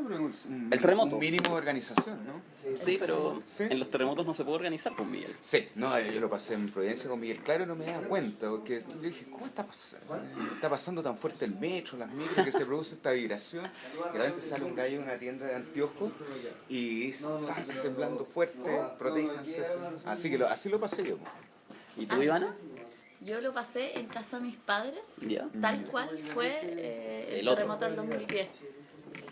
No, pero El terremoto. Un mínimo de organización, ¿no? Sí, pero Sí. en los terremotos no se puede organizar, pues, Miguel. Sí, no, yo lo pasé en Providencia con Miguel Claro y no me daba cuenta, porque yo dije, ¿cómo está pasando? Está pasando tan fuerte el metro, las micros, que se produce esta vibración. Y de repente sale un gallo de una tienda de anteojos y está temblando fuerte, protéjanse. Así que así lo pasé yo. ¿Y tú, Ivana? Yo lo pasé en casa de mis padres, Ya. tal cual fue el El otro. terremoto del 2010.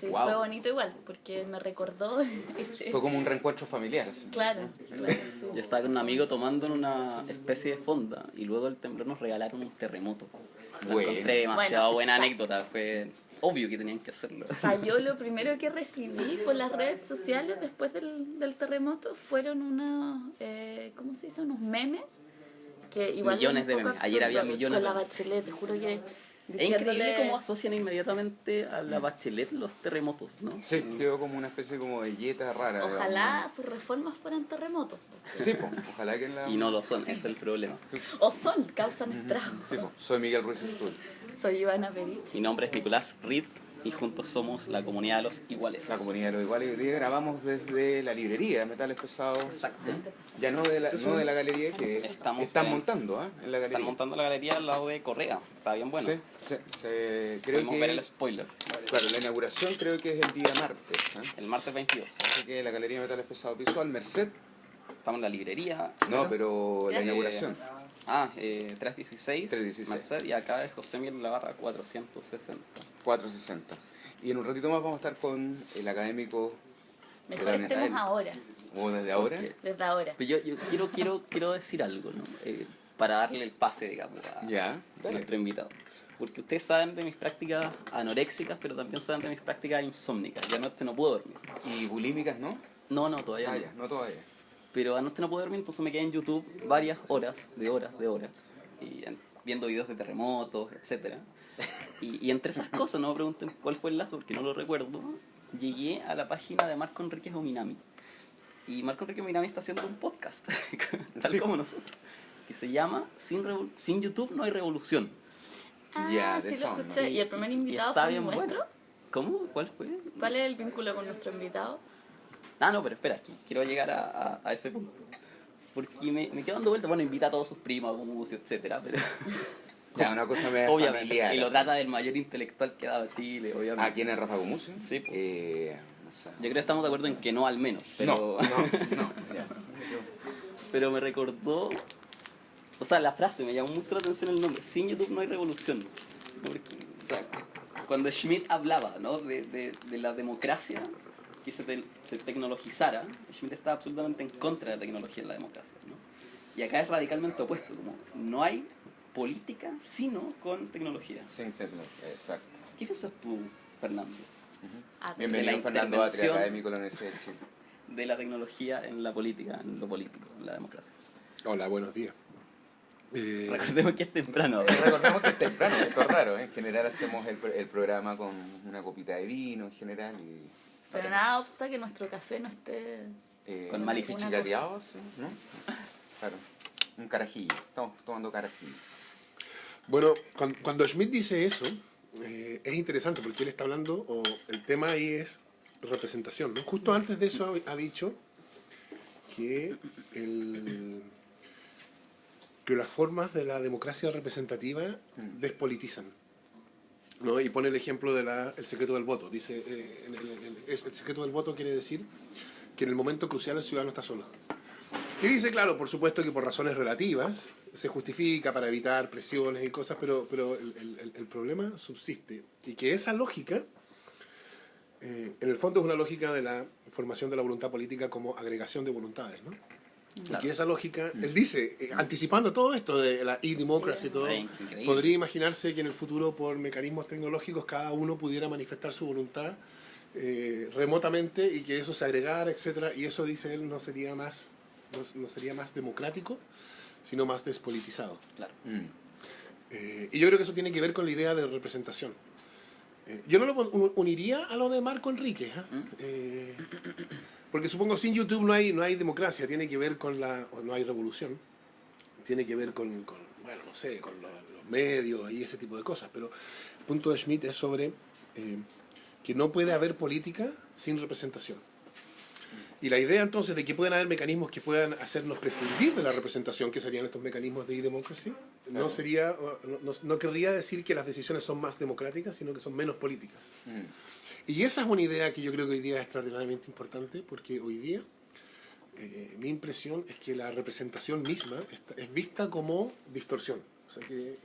Sí, Wow. fue bonito igual, porque me recordó ese... Fue como un reencuentro familiar. Así. Claro, claro, sí. Yo estaba con un amigo tomando en una especie de fonda y luego del temblor nos regalaron un terremoto. Lo Bueno. encontré demasiado Bueno, buena está. anécdota, fue obvio que tenían que hacerlo. O sea, yo lo primero que recibí por las redes sociales después del terremoto fueron unos, ¿cómo se dice? Unos memes. Que igual Millones es de un poco memes. Ayer había absurdo, millones con la de memes. Bachelet, te juro que... Es increíble diciéndole- cómo asocian inmediatamente a la Bachelet los terremotos, ¿no? Sí, quedó como una especie como de dieta rara. Ojalá sus reformas fueran terremotos. Sí, pues, ojalá que en la... Y no lo son, ese es el problema. O son, causan estragos. Sí, pues, soy Miguel Ruiz Estul. Soy Ivana Perich. Mi nombre es Nicolás Reed y juntos somos la comunidad de los iguales. La comunidad de los iguales. Hoy día grabamos desde la librería de Metales Pesados. Exacto. Ya no de la galería que Estamos están en- montando, ¿eh? En la galería. Están montando la galería al lado de Correa. Está bien bueno. Sí, creo Podemos que ver el spoiler. claro, la inauguración creo que es el día martes, ¿eh? El martes 22. Así que la galería de Metales Pesados Visual Merced. Estamos en la librería. No, pero la Gracias. inauguración. 316. 316. Merced, y acá es José Miguel Navarra 460. 460. Y en un ratito más vamos a estar con el académico. Mejor Gran estemos Israel. ahora, O desde ahora. Porque- desde ahora. Pero yo quiero decir algo, ¿no? Para darle el pase, digamos, a Ya, dale. nuestro invitado. Porque ustedes saben de mis prácticas anoréxicas, pero también saben de mis prácticas insómnicas. Ya anoche no puedo dormir. Y bulímicas, ¿no? No, todavía Ah, no. ya, no todavía. Pero anoche no puedo dormir, entonces me quedé en YouTube varias horas. Y viendo videos de terremotos, etcétera. Y entre esas cosas, no me pregunten cuál fue el lazo, porque no lo recuerdo. Llegué a la página de Marco Enríquez Ominami. Y Marco Enríquez Ominami está haciendo un podcast, tal Sí. como nosotros, que se llama Sin YouTube no hay revolución. Ah, Ya, de sí eso, lo ¿no? escuché. ¿Y el primer invitado está fue bien nuestro? bueno. ¿Cómo? ¿Cuál fue? ¿Cuál es el vínculo con nuestro invitado? Ah, no, pero espera, quiero llegar a ese punto. Porque me quedo dando vueltas, bueno, invita a todos sus primos, músicos, etcétera, pero Ya, una cosa media obviamente, familiar. y lo así. trata del mayor intelectual que ha dado Chile, obviamente. ¿A quién es Rafa Gumucio? Sí, po. No sé. Yo creo que estamos de acuerdo en que no al menos, pero, No, ya. pero me recordó, o sea, la frase, me llamó mucho la atención el nombre, sin YouTube no hay revolución. Porque, o sea, cuando Schmidt hablaba, ¿no? de la democracia, que se tecnologizara, Schmidt estaba absolutamente en contra de la tecnología en la democracia, ¿no? Y acá es radicalmente opuesto, como no hay política sino con tecnología. Sin tecnología, exacto. ¿Qué piensas tú, Fernando, Ah, Bienvenido, de la Fernando Atria, intervención. académico de la Universidad de Chile. de la tecnología en la política, en lo político, en la democracia? Hola, buenos días. Recordemos que es temprano. Recordemos que es temprano, esto es raro, ¿eh? En general hacemos el programa con una copita de vino en general y... Pero nada obsta que nuestro café no esté... Con malicia. Una pichicateado, sí, ¿no? Claro, un carajillo, estamos tomando carajillo. Bueno, cuando Schmidt dice eso, es interesante porque él está hablando, o el tema ahí es representación, ¿no? Justo antes de eso ha dicho que, que las formas de la democracia representativa despolitizan, ¿no? Y pone el ejemplo del secreto del voto. Dice, el secreto del voto quiere decir que en el momento crucial el ciudadano está solo. Y dice, claro, por supuesto que por razones relativas se justifica para evitar presiones y cosas, pero el problema subsiste. Y que esa lógica, en el fondo es una lógica de la formación de la voluntad política como agregación de voluntades, ¿no? Claro. Y que esa lógica, él dice, anticipando todo esto de la e-democracy y todo, Sí, increíble. podría imaginarse que en el futuro por mecanismos tecnológicos cada uno pudiera manifestar su voluntad remotamente y que eso se agregara, etcétera, y eso, dice él, no sería más democrático, sino más despolitizado. Claro. Y yo creo que eso tiene que ver con la idea de representación. Yo no lo uniría a lo de Marco Enríquez, porque supongo sin YouTube no hay democracia, tiene que ver con o no hay revolución, tiene que ver con bueno, no sé, con los medios y ese tipo de cosas, pero el punto de Schmidt es sobre que no puede haber política sin representación. Y la idea entonces de que puedan haber mecanismos que puedan hacernos prescindir de la representación, que serían estos mecanismos de e-democracy, no sería, no querría decir que las decisiones son más democráticas, sino que son menos políticas. Y esa es una idea que yo creo que hoy día es extraordinariamente importante, porque hoy día mi impresión es que la representación misma es vista como distorsión, o sea, que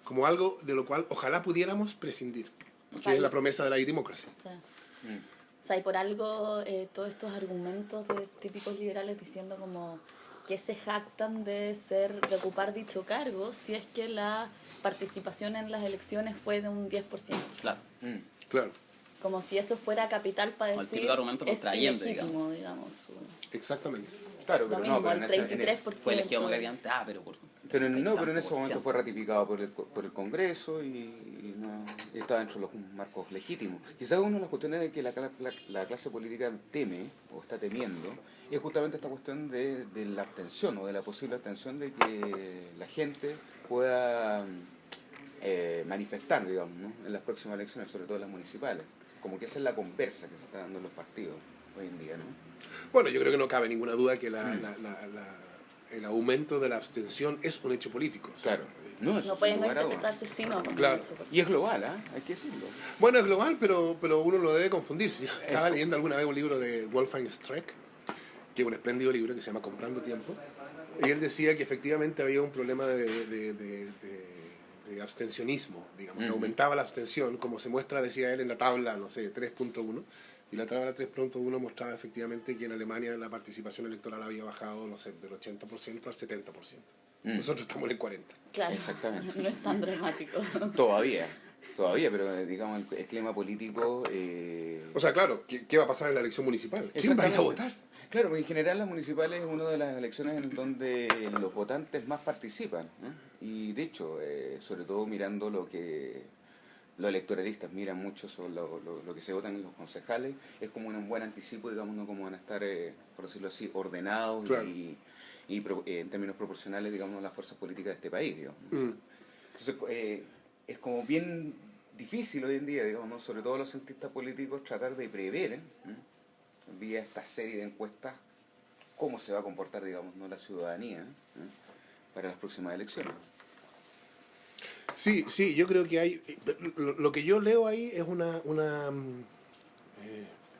como algo de lo cual ojalá pudiéramos prescindir, que es la promesa de la e-democracy. O sea, y por algo todos estos argumentos de típicos liberales diciendo como que se jactan de ocupar dicho cargo si es que la participación en las elecciones fue de un 10%. Claro. Claro. Como si eso fuera capital para El decir típico argumento contra es Allende, ilegítimo, digamos. Exactamente. Claro, Lo pero mismo, no, pero el en 33%. Fue elegido democráticamente, pero en ese tanto por momento ciento. fue ratificado por el Congreso y estaba dentro de los marcos legítimos. Quizás una de las cuestiones de que la clase política teme o está temiendo es justamente esta cuestión de la abstención o de la posible abstención de que la gente pueda manifestar, digamos, ¿no? En las próximas elecciones, sobre todo en las municipales. Como que esa es la conversa que se está dando en los partidos hoy en día, ¿no? Bueno, yo creo que no cabe ninguna duda que el aumento de la abstención es un hecho político. O sea, Claro. No, No puede no interpretarse sino. Claro. Y es global, ¿ah? Hay que decirlo. Bueno, es global, pero uno no debe confundirse. Yo estaba leyendo alguna vez un libro de Wolfgang Streeck, que es un espléndido libro que se llama Comprando Tiempo, y él decía que efectivamente había un problema de abstencionismo, digamos, que aumentaba la abstención, como se muestra, decía él, en la tabla, no sé, 3.1, y la tabla 3.1 mostraba efectivamente que en Alemania la participación electoral había bajado, no sé, del 80% al 70%. Nosotros estamos en el 40%. Claro, Exactamente. no es tan dramático. Todavía, pero digamos el clima político... O sea, claro, ¿qué va a pasar en la elección municipal? ¿Quién va a ir a votar? Claro, porque en general las municipales es una de las elecciones en donde los votantes más participan, ¿no? Y de hecho, sobre todo mirando lo que los electoralistas miran mucho sobre lo que se votan en los concejales, es como un buen anticipo, digamos, ¿no? Como van a estar, por decirlo así, ordenados Claro. y en términos proporcionales, digamos, las fuerzas políticas de este país, digamos. Entonces, es como bien difícil hoy en día, digamos, ¿no? Sobre todo los cientistas políticos, tratar de prever, vía esta serie de encuestas, cómo se va a comportar, digamos, ¿no? La ciudadanía para las próximas elecciones. Sí, yo creo que hay... Lo que yo leo ahí es una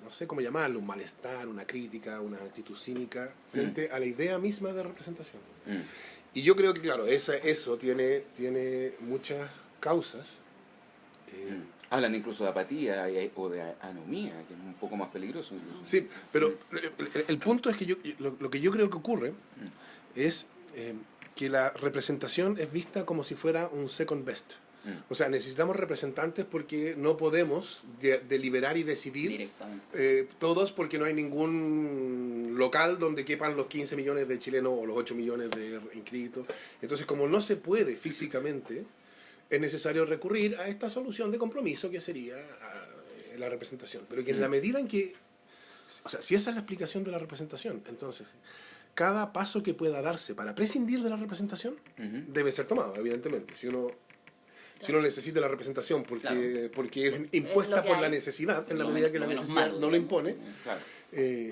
no sé cómo llamarlo, un malestar, una crítica, una actitud cínica frente a la idea misma de representación. Y yo creo que, claro, eso tiene muchas causas. Hablan incluso de apatía o de anomía, que es un poco más peligroso. Sí, pero el punto es que lo que yo creo que ocurre es que la representación es vista como si fuera un second best. O sea, necesitamos representantes porque no podemos deliberar y decidir Directamente. todos, porque no hay ningún local donde quepan los 15 millones de chilenos o los 8 millones de inscritos. Entonces, como no se puede físicamente, es necesario recurrir a esta solución de compromiso que sería la representación. Pero que en la medida en que... O sea, si esa es la explicación de la representación, entonces cada paso que pueda darse para prescindir de la representación debe ser tomado, evidentemente. Si uno necesita la representación porque es impuesta por la necesidad, en la medida que la necesidad no lo impone. Claro.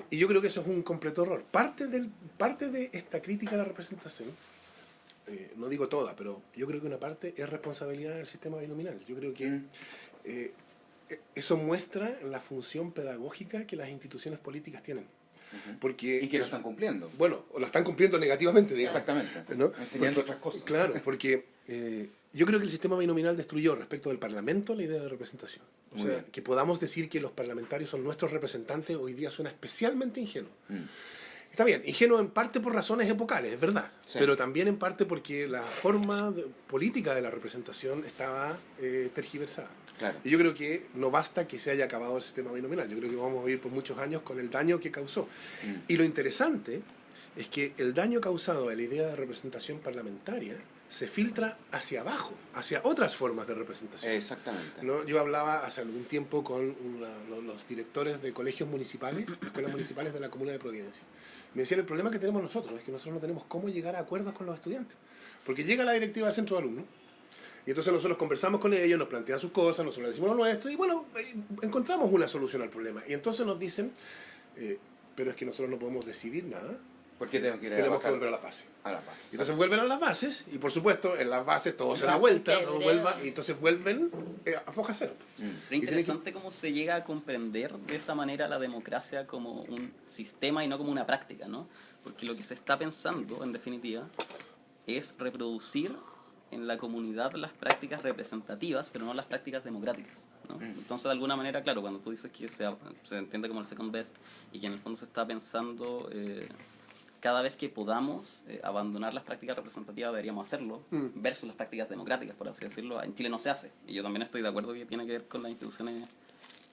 Y yo creo que eso es un completo error. Parte de esta crítica a la representación, no digo toda, pero yo creo que una parte es responsabilidad del sistema binominal. Yo creo que eso muestra la función pedagógica que las instituciones políticas tienen. Porque, Y que lo están cumpliendo. Bueno, o la están cumpliendo negativamente, digamos. Exactamente. ¿No? Enseñando otras cosas. Claro, porque yo creo que el sistema binominal destruyó respecto del Parlamento la idea de representación. O Muy sea, bien. que podamos decir que los parlamentarios son nuestros representantes hoy día suena especialmente ingenuo. Está bien, ingenuo en parte por razones epocales, es verdad, Sí. pero también en parte porque la forma política de la representación estaba tergiversada. Claro. Y yo creo que no basta que se haya acabado el sistema binominal, yo creo que vamos a vivir por muchos años con el daño que causó. Y lo interesante es que el daño causado a la idea de representación parlamentaria se filtra hacia abajo, hacia otras formas de representación. Exactamente. ¿No? Yo hablaba hace algún tiempo con los directores de colegios municipales, escuelas municipales de la Comuna de Providencia. Me decían, el problema que tenemos nosotros es que nosotros no tenemos cómo llegar a acuerdos con los estudiantes. Porque llega la directiva del centro de alumnos Y entonces nosotros conversamos con ellos, nos plantean sus cosas, nosotros les decimos lo nuestro y bueno, encontramos una solución al problema. Y entonces nos dicen, pero es que nosotros no podemos decidir nada. Porque tenemos que ir Tenemos que volver a las bases. a las bases. Y entonces vuelven a las bases y por supuesto en las bases todo se da Entonces, vuelta, qué todo breve. vuelva y entonces vuelven a foja cero. Pero interesante cómo se llega a comprender de esa manera la democracia como un sistema y no como una práctica, ¿no? Porque lo que se está pensando, en definitiva, es reproducir en la comunidad las prácticas representativas, pero no las prácticas democráticas, ¿no? Entonces, de alguna manera, claro, cuando tú dices que se entiende como el second best y que en el fondo se está pensando... cada vez que podamos abandonar las prácticas representativas deberíamos hacerlo, versus las prácticas democráticas, por así decirlo. En Chile no se hace. Y yo también estoy de acuerdo que tiene que ver con las instituciones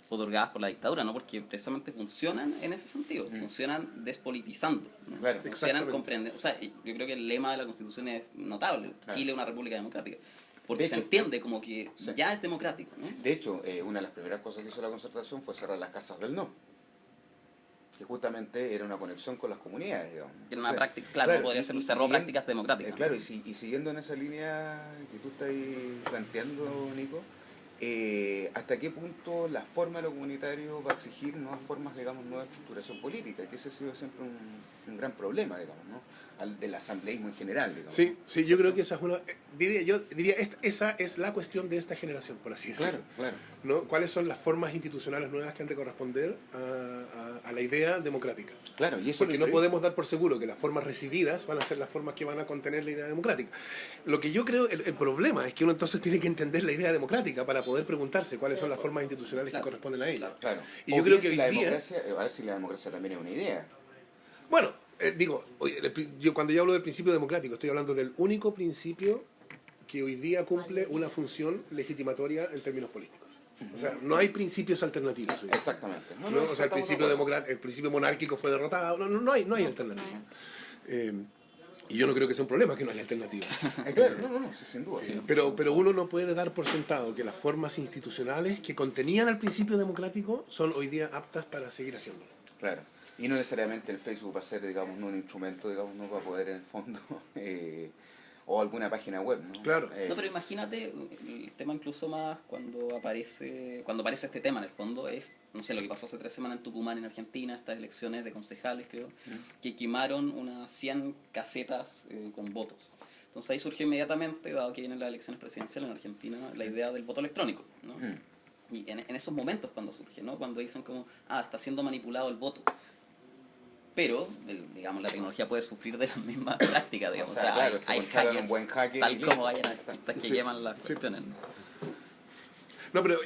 otorgadas por la dictadura, ¿no? Porque precisamente funcionan en ese sentido, funcionan despolitizando, ¿no? Claro, Funcionan exactamente. comprendiendo. O sea, yo creo que el lema de la Constitución es notable. Claro. Chile es una república democrática. Porque De se hecho, entiende como que sí. ya es democrático, ¿no? De hecho, una de las primeras cosas que hizo la Concertación fue cerrar las casas del no. Que justamente era una conexión con las comunidades, digamos. En una O sea, práctica, claro, podría y- ser y cerró siguiendo- prácticas democráticas. Claro, y siguiendo en esa línea que tú estás planteando, Nico, ¿hasta qué punto la forma de lo comunitario va a exigir nuevas formas, digamos, nueva estructuración política? Que ese ha sido siempre un gran problema, digamos, ¿no? Del asambleísmo en general, digamos. Sí, sí, yo creo que esa es una... diría esa es la cuestión de esta generación, por así decirlo. Claro, claro. ¿No? ¿Cuáles son las formas institucionales nuevas que han de corresponder a la idea democrática? Claro, y eso Porque lo no que- podemos dar por seguro que las formas recibidas van a ser las formas que van a contener la idea democrática. Lo que yo creo, el problema es que uno entonces tiene que entender la idea democrática para poder preguntarse cuáles son las formas institucionales que corresponden a ella. Claro. Y O yo creo bien que si hoy la día... democracia, a ver si la democracia también es una idea. Bueno, cuando yo hablo del principio democrático, estoy hablando del único principio que hoy día cumple una función legitimatoria en términos políticos. O sea, no hay principios alternativos. hoy día. Exactamente. No, ¿No? no, O sea, estamos de acuerdo. el principio monárquico fue derrotado. No hay alternativa. Y yo no creo que sea un problema que no haya alternativa. Claro, no, sí, sin duda. Pero uno no puede dar por sentado que las formas institucionales que contenían al principio democrático son hoy día aptas para seguir haciéndolo. Claro. Y no necesariamente el Facebook va a ser, digamos, no un instrumento, digamos, no para poder en el fondo, o alguna página web, ¿no? Claro. No, pero imagínate el tema incluso más cuando aparece este tema en el fondo es, no sé, lo que pasó hace 3 semanas en Tucumán, en Argentina, estas elecciones de concejales, creo, que quemaron unas 100 casetas con votos. Entonces ahí surge inmediatamente, dado que vienen las elecciones presidenciales en Argentina, la idea del voto electrónico, ¿no? Y en esos momentos cuando surge, ¿no? Cuando dicen como, está siendo manipulado el voto. Pero, digamos, la tecnología puede sufrir de las mismas prácticas, digamos. O sea, claro, hay se contratan un hackers, buen hacker tal y como listo. hay anarquistas que Sí, llaman las sí. cuestiones, ¿no? No, pero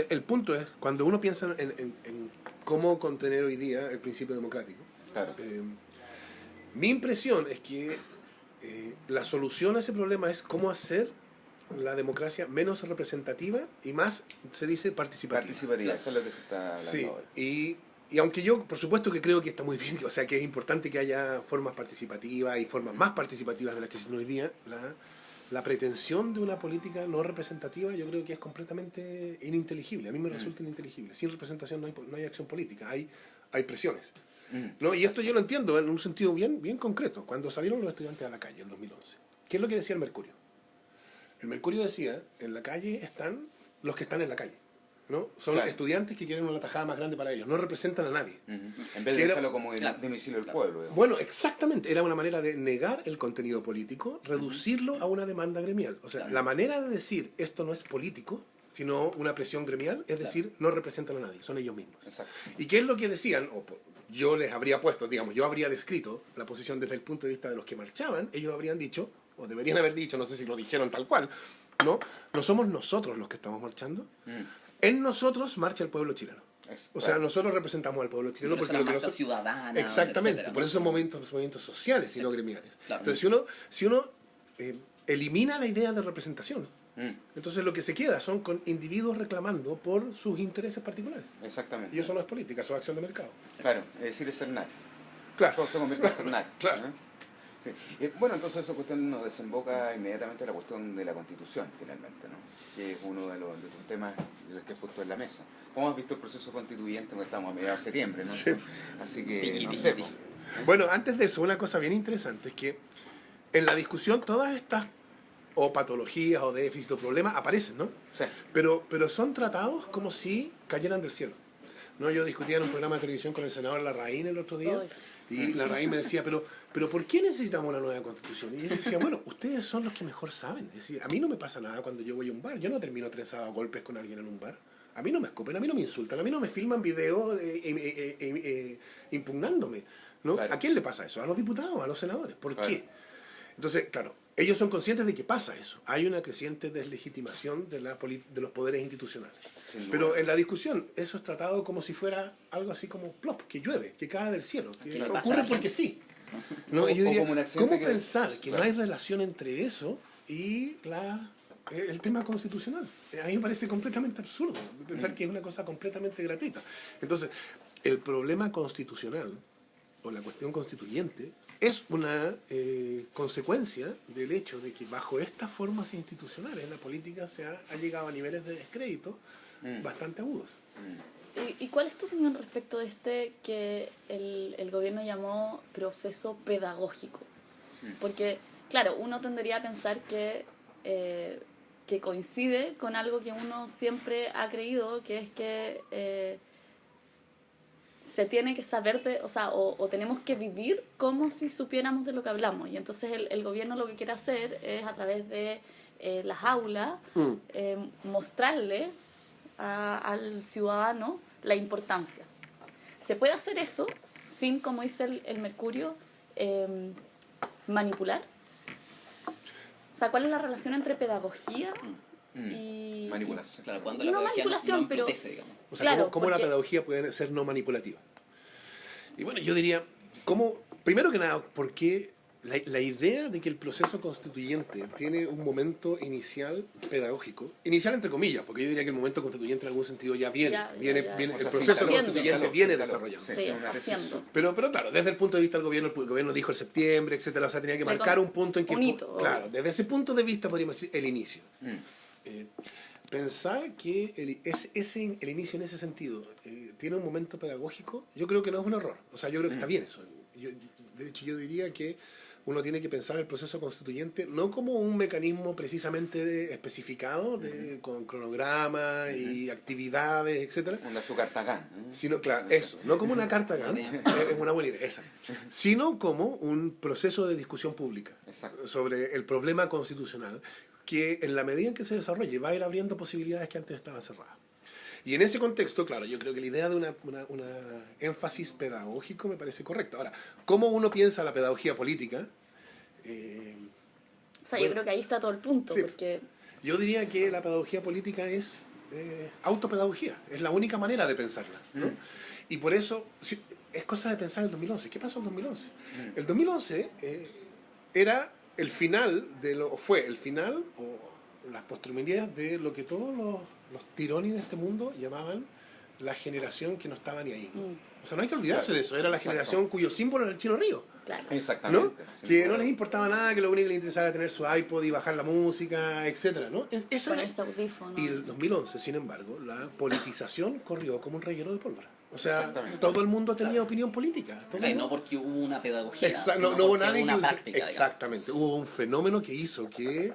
el punto es, cuando uno piensa en cómo contener hoy día el principio democrático, Claro. mi impresión es que la solución a ese problema es cómo hacer la democracia menos representativa y más, se dice, participativa. Participativa, eso es lo que se está hablando Sí, hoy. y aunque yo, por supuesto que creo que está muy bien, o sea, que es importante que haya formas participativas y formas más participativas de las que existen hoy día, la pretensión de una política no representativa yo creo que es completamente ininteligible. A mí me resulta ininteligible. Sin representación no hay acción política, hay presiones. ¿No? Y esto yo lo entiendo en un sentido bien concreto. Cuando salieron los estudiantes a la calle en 2011, ¿qué es lo que decía el Mercurio? El Mercurio decía, en la calle están los que están en la calle. ¿No? Son Claro. estudiantes que quieren una tajada más grande para ellos, no representan a nadie. En vez Que de era- hacerlo como el Claro. domicilio del pueblo, digamos. Bueno, exactamente, era una manera de negar el contenido político, reducirlo a una demanda gremial. O sea, Claro. la manera de decir esto no es político, sino una presión gremial, es decir, no representan a nadie, son ellos mismos. Exacto. ¿Y qué es lo que decían? Yo les habría puesto, digamos, yo habría descrito la posición desde el punto de vista de los que marchaban, ellos habrían dicho, o deberían haber dicho, no sé si lo dijeron tal cual, no somos nosotros los que estamos marchando, en nosotros marcha el pueblo chileno. O sea, nosotros representamos al pueblo chileno Pero porque son lo que marchas nosotros... ciudadanas, Exactamente, etcétera, por ¿no? eso son movimientos sociales y no gremiales. Claro. Entonces, si uno elimina la idea de representación, entonces lo que se queda son con individuos reclamando por sus intereses particulares. Exactamente. Y eso no es política, eso es acción de mercado. Claro, es decir, es ser nadie. Claro. Todo se convierte en ser nadie. Claro. ¿no? Sí. Bueno, entonces esa cuestión nos desemboca inmediatamente a la cuestión de la Constitución, finalmente, ¿no? Que es uno de los temas de los que he puesto en la mesa. ¿Cómo has visto el proceso constituyente? Porque estamos a mediados de septiembre, ¿no? Sí. Así que, Tiki, no tiki, sé. tiki. Bueno, antes de eso, una cosa bien interesante es que en la discusión todas estas o patologías o déficit o problemas, aparecen, ¿no? Sí. Pero son tratados como si cayeran del cielo. ¿No? Yo discutía en un programa de televisión con el senador Larraín el otro día, y Larraín me decía, pero ¿por qué necesitamos una nueva constitución? Y yo decía, bueno, ustedes son los que mejor saben. Es decir, a mí no me pasa nada cuando yo voy a un bar, yo no termino trenzado a golpes con alguien en un bar. A mí no me escupen, a mí no me insultan, a mí no me filman videos impugnándome, ¿no? Claro. ¿A quién le pasa eso? A los diputados, a los senadores. ¿Por Claro. qué? Entonces, claro, ellos son conscientes de que pasa eso. Hay una creciente deslegitimación de los poderes institucionales. Sin duda. Pero en la discusión, eso es tratado como si fuera algo así como plop, que llueve, que cae del cielo, que ¿Qué le pasa a ocurre la porque gente? sí. ¿No? O- Y yo o diría, como un accidente ¿cómo que- pensar que no Claro. hay relación entre eso y el tema constitucional? A mí me parece completamente absurdo pensar que es una cosa completamente gratuita. Entonces, el problema constitucional o la cuestión constituyente es una consecuencia del hecho de que bajo estas formas institucionales la política ha llegado a niveles de descrédito bastante agudos. ¿Y cuál es tu opinión respecto de que el gobierno llamó proceso pedagógico? Porque, claro, uno tendría a pensar que coincide con algo que uno siempre ha creído, que es que se tiene que saber, o tenemos que vivir como si supiéramos de lo que hablamos. Y entonces el gobierno lo que quiere hacer es, a través de las aulas, mostrarle al ciudadano la importancia. ¿Se puede hacer eso sin, como dice el Mercurio, manipular? O sea, ¿cuál es la relación entre pedagogía y... Manipulación. Claro, cuando la No pedagogía manipulación, no pero... emputece, digamos. O sea, Claro, ¿cómo la porque- pedagogía puede ser no manipulativa? Y bueno, yo diría, primero que nada, ¿por qué la idea de que el proceso constituyente tiene un momento inicial pedagógico? Inicial entre comillas, porque yo diría que el momento constituyente en algún sentido ya viene. Ya, viene, ya. viene O el sea, proceso sí, constituyente claro, viene claro, desarrollando. sí. Sí, una haciendo. Pero claro, desde el punto de vista del gobierno, el gobierno dijo el septiembre, etcétera, o sea, tenía que marcar un punto en que... un hito. Claro, desde ese punto de vista podríamos decir el inicio. Mm. Pensar que el inicio en ese sentido tiene un momento pedagógico, yo creo que no es un error. O sea, yo creo que está bien eso. De hecho, yo diría que uno tiene que pensar el proceso constituyente no como un mecanismo precisamente especificado, con cronograma y actividades, etcétera, Un azúcar tagan. sino, claro, eso, no como una carta Gantt, es una buena idea, esa, sino como un proceso de discusión pública Exacto. sobre el problema constitucional que en la medida en que se desarrolle va a ir abriendo posibilidades que antes estaban cerradas. Y en ese contexto, claro, yo creo que la idea de una énfasis pedagógico me parece correcto. Ahora, ¿cómo uno piensa la pedagogía política? O sea, bueno, yo creo que ahí está todo el punto, sí. porque... Yo diría que la pedagogía política es autopedagogía, es la única manera de pensarla, ¿no? Y por eso es cosa de pensar en el 2011. ¿Qué pasó en el 2011? El 2011 era el final fue el final o las postrimerías de lo que todos los tirones de este mundo llamaban la generación que no estaba ni ahí. O sea, no hay que olvidarse Claro, de eso. Era la exacto. generación cuyo símbolo era el Chino Río. Claro. ¿No? Exactamente. Sin Que duda. no les importaba nada, que lo único que les interesaba era tener su iPod y bajar la música, etcétera, ¿no? Eso era. Ponerse audífono. Y el 2011, sin embargo, la politización corrió como un reguero de pólvora. O sea, Exactamente. todo el mundo tenía opinión política. Todo O sea, el no mundo- porque hubo una pedagogía, Exacto, sino no hubo porque nadie hubo una que práctica, digamos. exactamente, hubo un fenómeno que hizo que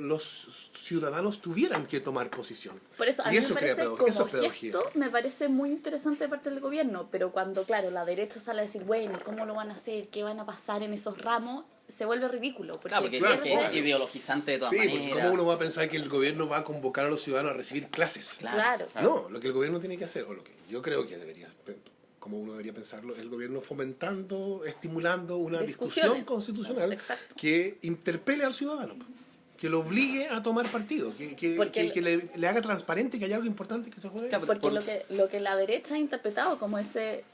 los ciudadanos tuvieran que tomar posición. Por eso, a Y mí eso me crea parece pedagogía, eso como es pedagogía. gesto, me parece muy interesante de parte del gobierno, pero cuando, claro, la derecha sale a decir, bueno, ¿cómo lo van a hacer? ¿Qué van a pasar en esos ramos? Se vuelve ridículo. Porque Claro, porque Claro, dicen que pierde- es ideologizante de todas Sí, porque maneras. ¿cómo uno va a pensar que el gobierno va a convocar a los ciudadanos a recibir clases? Claro. No, lo que el gobierno tiene que hacer, o lo que yo creo que debería, como uno debería pensarlo, el gobierno fomentando, estimulando una discusión Discusiones. constitucional Exacto. que interpele al ciudadano, que lo obligue a tomar partido, Porque que le haga transparente que hay algo importante que se juegue. Claro, Porque por- lo que la derecha ha interpretado como ese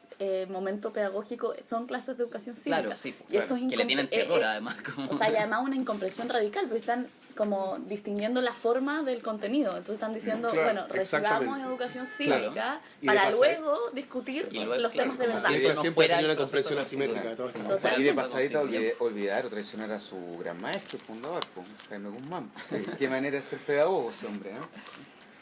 momento pedagógico son clases de educación cívica. Claro, sí, Y eso es que le tienen terror además. Como... O sea, y además una incomprensión radical, porque están como distinguiendo la forma del contenido. Entonces están diciendo, Claro, bueno, recibamos exactamente. educación Claro. cívica Y de para pasar- luego discutir Y luego, los claro, temas de como verdad. si Sí, eso ella no siempre fuera tenía una el proceso comprensión asimétrica de constituyente. todas estas Total. cosas. Y de Proceso pasadita constituyente. olvidar o traicionar a su gran maestro y fundador, pues, Jaime Guzmán. Qué manera de ser pedagogo ese hombre, ¿no?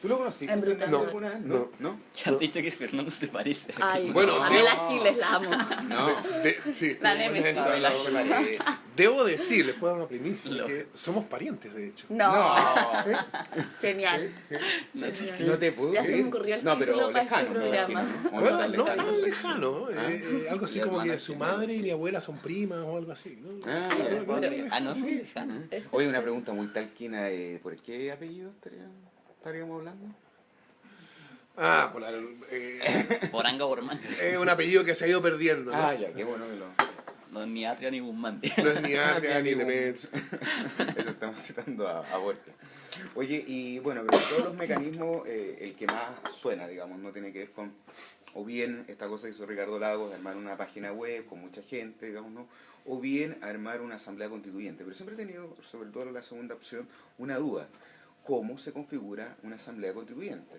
¿Tú lo conociste? En Brutal. No. alguna vez? No. ¿No? Ya han dicho que Fernando se parece. Ay, Bueno, Pamela Giles, la amo. No. Sí, La estuvimos en Nemesis. esa, Pamela Giles. Debo decir, les puedo dar una primicia, Lo. que somos parientes, de hecho. No, No. genial. No te- Genial. No te puedo Ya se me creer. ocurrió el No, pero título para lejano, este me programa. imagino, ¿no? ¿O Bueno, tan no lejano? tan lejano, algo así Mi como que hermana su sí, madre y mi abuela son primas o algo así, ¿no? Ah, Sí, ya. no, Pero- no, Ah, no, sí. sí, lejano. Ese Oye, es una el- pregunta muy talquina. ¿Por qué apellido estaríamos hablando? Ah, Por Anga Borman. es un apellido que se ha ido perdiendo, ¿no? Ah, ya, qué bueno que lo... No es ni Atria ni Guzmán. No es ni Adria ni Lemens. Eso estamos citando a Borges. Oye, y bueno, pero de todos los mecanismos, el que más suena, digamos, no tiene que ver con, o bien esta cosa que hizo Ricardo Lagos, de armar una página web con mucha gente, digamos, ¿no? O bien armar una asamblea constituyente. Pero siempre he tenido, sobre todo la segunda opción, una duda. ¿Cómo se configura una asamblea constituyente?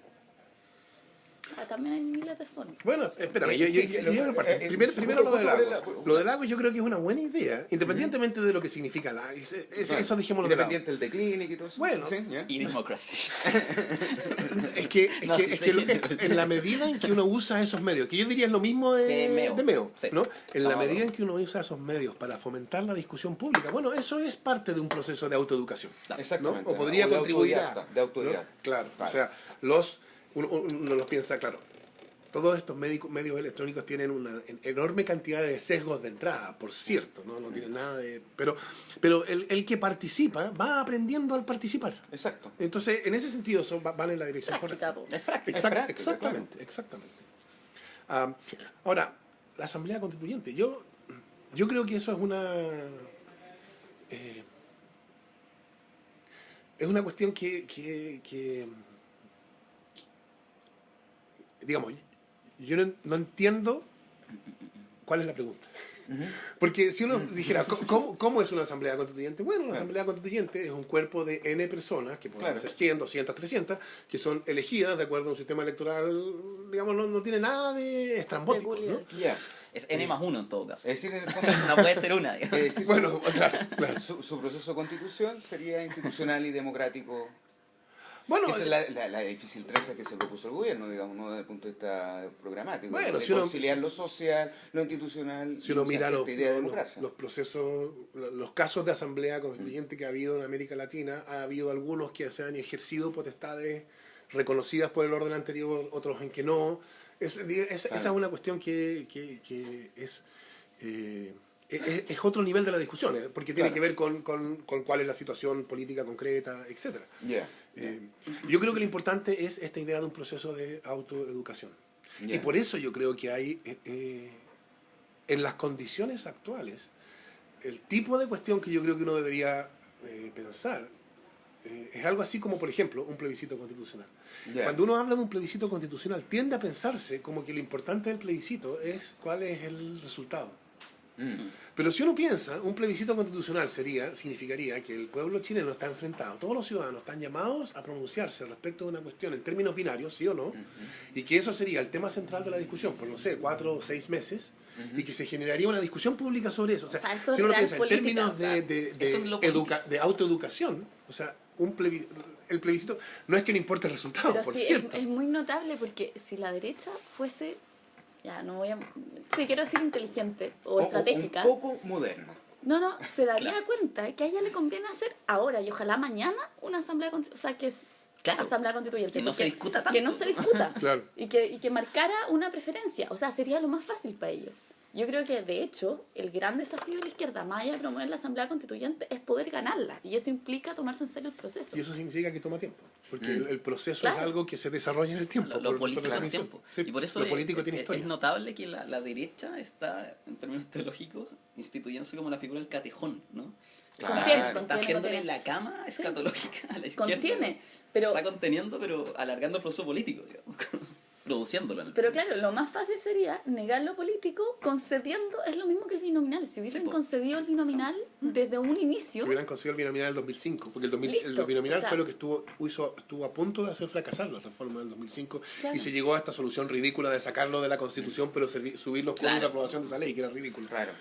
También hay miles de formas. Bueno, espérame, Sí, yo reparto. Primero lo de Lagos. por Lo de Lagos yo creo que es una buena idea, independientemente de lo que significa Lagos. Eso dejémoslo de lado. Independiente del declínico y todo eso. Bueno. ¿Sí? ¿Ya? Y Democracy. Es que, No, sí, sí. en la medida en que uno usa esos medios, que yo diría es lo mismo de Meo, Sí. ¿no? En la Estamos medida de en que uno usa esos medios para fomentar la discusión pública, bueno, eso es parte de un proceso de autoeducación, ¿no? Exactamente. O podría de contribuir autodidacta, de autoridad. ¿no? Claro, Vale. o sea, uno los piensa, claro, todos estos medios electrónicos tienen una enorme cantidad de sesgos de entrada, por cierto, no tienen nada de... Pero el que participa va aprendiendo al participar. Exacto. Entonces, en ese sentido, van en la dirección Práctica, correcta. po. Es práctica. Es práctica, Exactamente, exactamente. Ahora, la Asamblea Constituyente. Yo creo que eso es una cuestión que digamos, yo no entiendo cuál es la pregunta. Porque si uno dijera, ¿cómo es una asamblea constituyente? Bueno, una asamblea constituyente es un cuerpo de N personas, que pueden Claro. ser 100, 200, 300, que son elegidas de acuerdo a un sistema electoral, digamos, no tiene nada de estrambótico, ¿no? Ya. Es N más uno en todo caso. Es decir, en el fondo, No puede ser una. digamos. es decir, Bueno, claro. su proceso de constitución sería institucional y democrático. Bueno, Esa es la difícil traza que se propuso el gobierno, digamos, ¿no? Desde el punto de vista programático. Bueno, de si uno- conciliar lo social, lo institucional, si uno y mira cierta idea de democracia. los procesos, los casos de asamblea constituyente que ha habido en América Latina, ha habido algunos que se han ejercido potestades reconocidas por el orden anterior, otros en que no. Esa es una cuestión que es otro nivel de la discusión, porque tiene Claro. que ver con cuál es la situación política concreta, etcétera. Ya. Yo creo que lo importante es esta idea de un proceso de autoeducación. Ya. Y por eso yo creo que hay, en las condiciones actuales, el tipo de cuestión que yo creo que uno debería pensar es algo así como, por ejemplo, un plebiscito constitucional. Ya. Cuando uno habla de un plebiscito constitucional, tiende a pensarse como que lo importante del plebiscito es cuál es el resultado. Pero si uno piensa, un plebiscito constitucional significaría que el pueblo chileno está enfrentado, todos los ciudadanos están llamados a pronunciarse respecto de una cuestión en términos binarios, sí o no, y que eso sería el tema central de la discusión por, no sé, 4 o 6 meses, y que se generaría una discusión pública sobre eso. O sea, eso si es uno lo real piensa en política, términos o sea, eso es lo político. de autoeducación, o sea, el plebiscito no es que no importe el resultado, Pero por sí, cierto. es muy notable porque si la derecha fuese, ya no voy a, sí quiero decir inteligente o estratégica, Un poco moderno. no, se daría Claro. cuenta que a ella le conviene hacer ahora y ojalá mañana una asamblea constituyente, o sea, que es Claro. asamblea constituyente. Que no porque- se discuta tanto. Que no se discuta. Claro. Y que marcara una preferencia, o sea, sería lo más fácil para ellos. Yo creo que, de hecho, el gran desafío de la izquierda, más allá de promover la asamblea constituyente, es poder ganarla. Y eso implica tomarse en serio el proceso. Y eso significa que toma tiempo, porque el proceso Claro. es algo que se desarrolla en el tiempo. Lo por político es definición. tiempo. Sí, Y por eso lo político tiene es historia. notable que la derecha está, en términos teológicos, instituyéndose como la figura del catejón, ¿no? Contiene, Está contiene, haciéndole contiene. la cama Sí. escatológica a la izquierda. Contiene, pero... Está conteniendo, pero alargando el proceso político, digamos. Produciéndolo. en el Pero fondo. claro, lo más fácil sería negar lo político concediendo, es lo mismo que el binominal. Si hubiesen Sí, po. concedido el binominal desde un Si inicio, hubieran conseguido el binominal del 2005, porque el Listo, binominal o sea- fue lo que estuvo a punto de hacer fracasar la reforma del 2005 Claro. y se llegó a esta solución ridícula de sacarlo de la Constitución, pero subir los puntos de Claro. aprobación de esa ley, que era ridículo. Claro.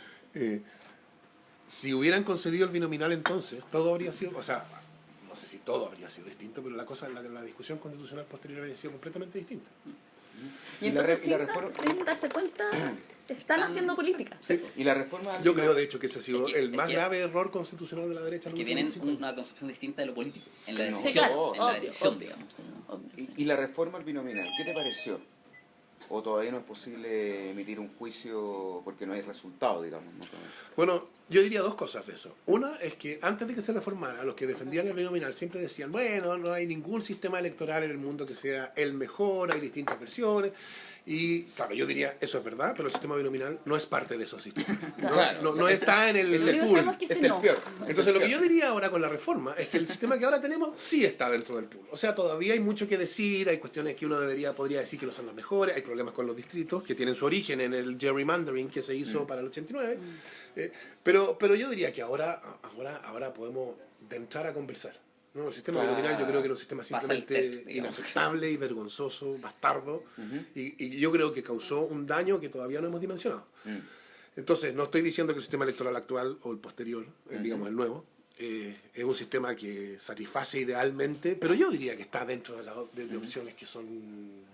Si hubieran concedido el binominal entonces, todo habría sido, o sea, no no sé si todo habría sido distinto, pero la discusión constitucional posterior habría sido completamente distinta. Y entonces, y la reforma- sin darse cuenta, están haciendo política. Sí. Y la reforma... Yo creo, de hecho, que ese ha sido Es que- el más es que- grave error constitucional de la derecha. en Que los tienen últimos 5 años. una concepción distinta de lo político. En la No. decisión, Sí, claro, en la obvio, decisión, obvio. digamos. Obvio, sí. Y la reforma al binominal, ¿qué te pareció? ¿O todavía no es posible emitir un juicio porque no hay resultado, digamos? ¿No? Bueno, yo diría dos cosas de eso. Una es que antes de que se reformara, los que defendían el binominal siempre decían, bueno, no hay ningún sistema electoral en el mundo que sea el mejor, hay distintas versiones. Y claro, yo diría, eso es verdad, pero el sistema binominal no es parte de esos sistemas. No, Claro. no está en el Lo único que pool. sabemos es que Este ese es el no. peor. Entonces lo que yo diría ahora con la reforma es que el sistema que ahora tenemos sí está dentro del pool. O sea, todavía hay mucho que decir, hay cuestiones que uno podría decir que no son las mejores, hay problemas con los distritos que tienen su origen en el gerrymandering que se hizo para el 89. Pero yo diría que ahora podemos entrar a conversar. ¿No? El sistema binominal yo creo que era un sistema Pasa el simplemente test, digamos. inaceptable y vergonzoso, bastardo, y yo creo que causó un daño que todavía no hemos dimensionado. Entonces, no estoy diciendo que el sistema electoral actual o el posterior, digamos el nuevo, es un sistema que satisface idealmente, pero yo diría que está dentro de opciones que son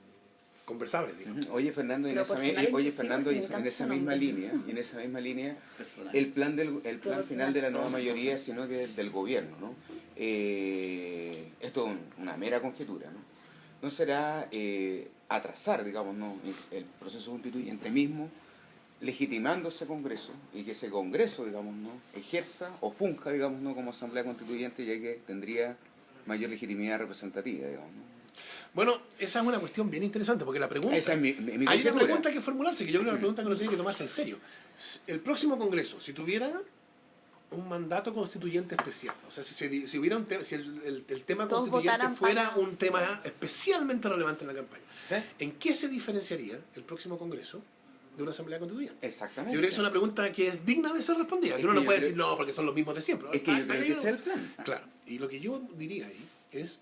conversables, digamos. Oye, Fernando, Pero por final y inclusive en esa misma línea, Personal. el plan Pero final de la nueva todos mayoría, sino que del gobierno, ¿no? Esto es una mera conjetura, ¿no? ¿No será atrasar, digamos, ¿no? el proceso constituyente mismo, legitimando ese Congreso, y que ese Congreso, digamos, ¿no? ejerza o funja, digamos, ¿no? como Asamblea Constituyente, ya que tendría mayor legitimidad representativa, digamos, ¿no? Bueno, esa es una cuestión bien interesante, porque la pregunta... Esa es mi hay una conjetura. pregunta que formularse, que yo creo que es una pregunta que uno tiene que tomarse en serio. El próximo Congreso, si tuviera un mandato constituyente especial, o sea, si hubiera si el tema Todos constituyente votaran fuera para- un tema especialmente relevante en la campaña, ¿Sí? ¿en qué se diferenciaría el próximo Congreso de una Asamblea Constituyente? Exactamente. Yo creo que es una pregunta que es digna de ser respondida. Es Que uno que no yo puede creo- decir, no, porque son los mismos de siempre. Es que yo Ah, creo ahí que ese es el plan. Claro, y lo que yo diría ahí es,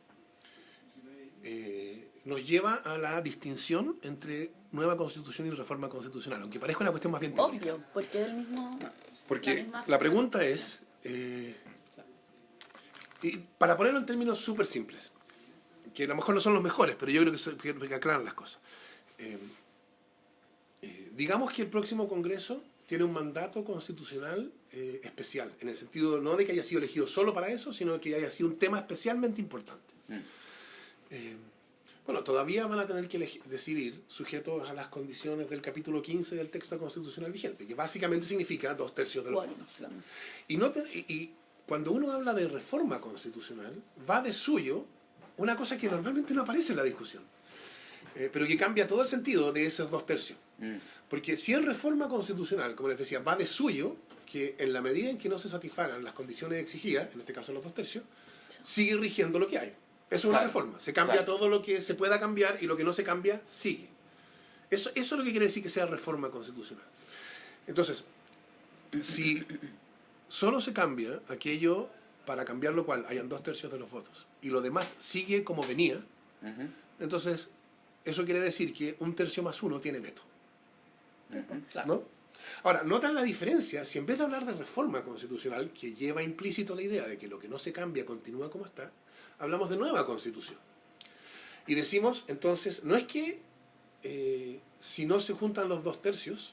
nos lleva a la distinción entre nueva constitución y reforma constitucional, aunque parezca una cuestión más bien técnica. Obvio, porque es el mismo... Porque misma- la pregunta es, y para ponerlo en términos súper simples, que a lo mejor no son los mejores, pero yo creo que aclaran las cosas. Digamos que el próximo Congreso tiene un mandato constitucional especial, en el sentido no de que haya sido elegido solo para eso, sino que haya sido un tema especialmente importante. Bueno, todavía van a tener que decidir sujetos a las condiciones del capítulo 15 del texto constitucional vigente, que básicamente significa 2/3 de los Bueno, votos. Y cuando uno habla de reforma constitucional, va de suyo una cosa que normalmente no aparece en la discusión, pero que cambia todo el sentido de esos 2/3. Porque si es reforma constitucional, como les decía, va de suyo que en la medida en que no se satisfagan las condiciones exigidas, en este caso los 2/3, sigue rigiendo lo que hay. Eso es una Claro, reforma. Se cambia claro. todo lo que se pueda cambiar y lo que no se cambia, sigue. Eso es lo que quiere decir que sea reforma constitucional. Entonces, si solo se cambia aquello para cambiar lo cual hayan 2/3 de los votos y lo demás sigue como venía, Ujú, entonces eso quiere decir que 1/3 más 1 tiene veto. Claro. ¿No? Ahora, notan la diferencia, si en vez de hablar de reforma constitucional, que lleva implícito la idea de que lo que no se cambia continúa como está, hablamos de nueva constitución. Y decimos, entonces, no es que si no se juntan los 2/3,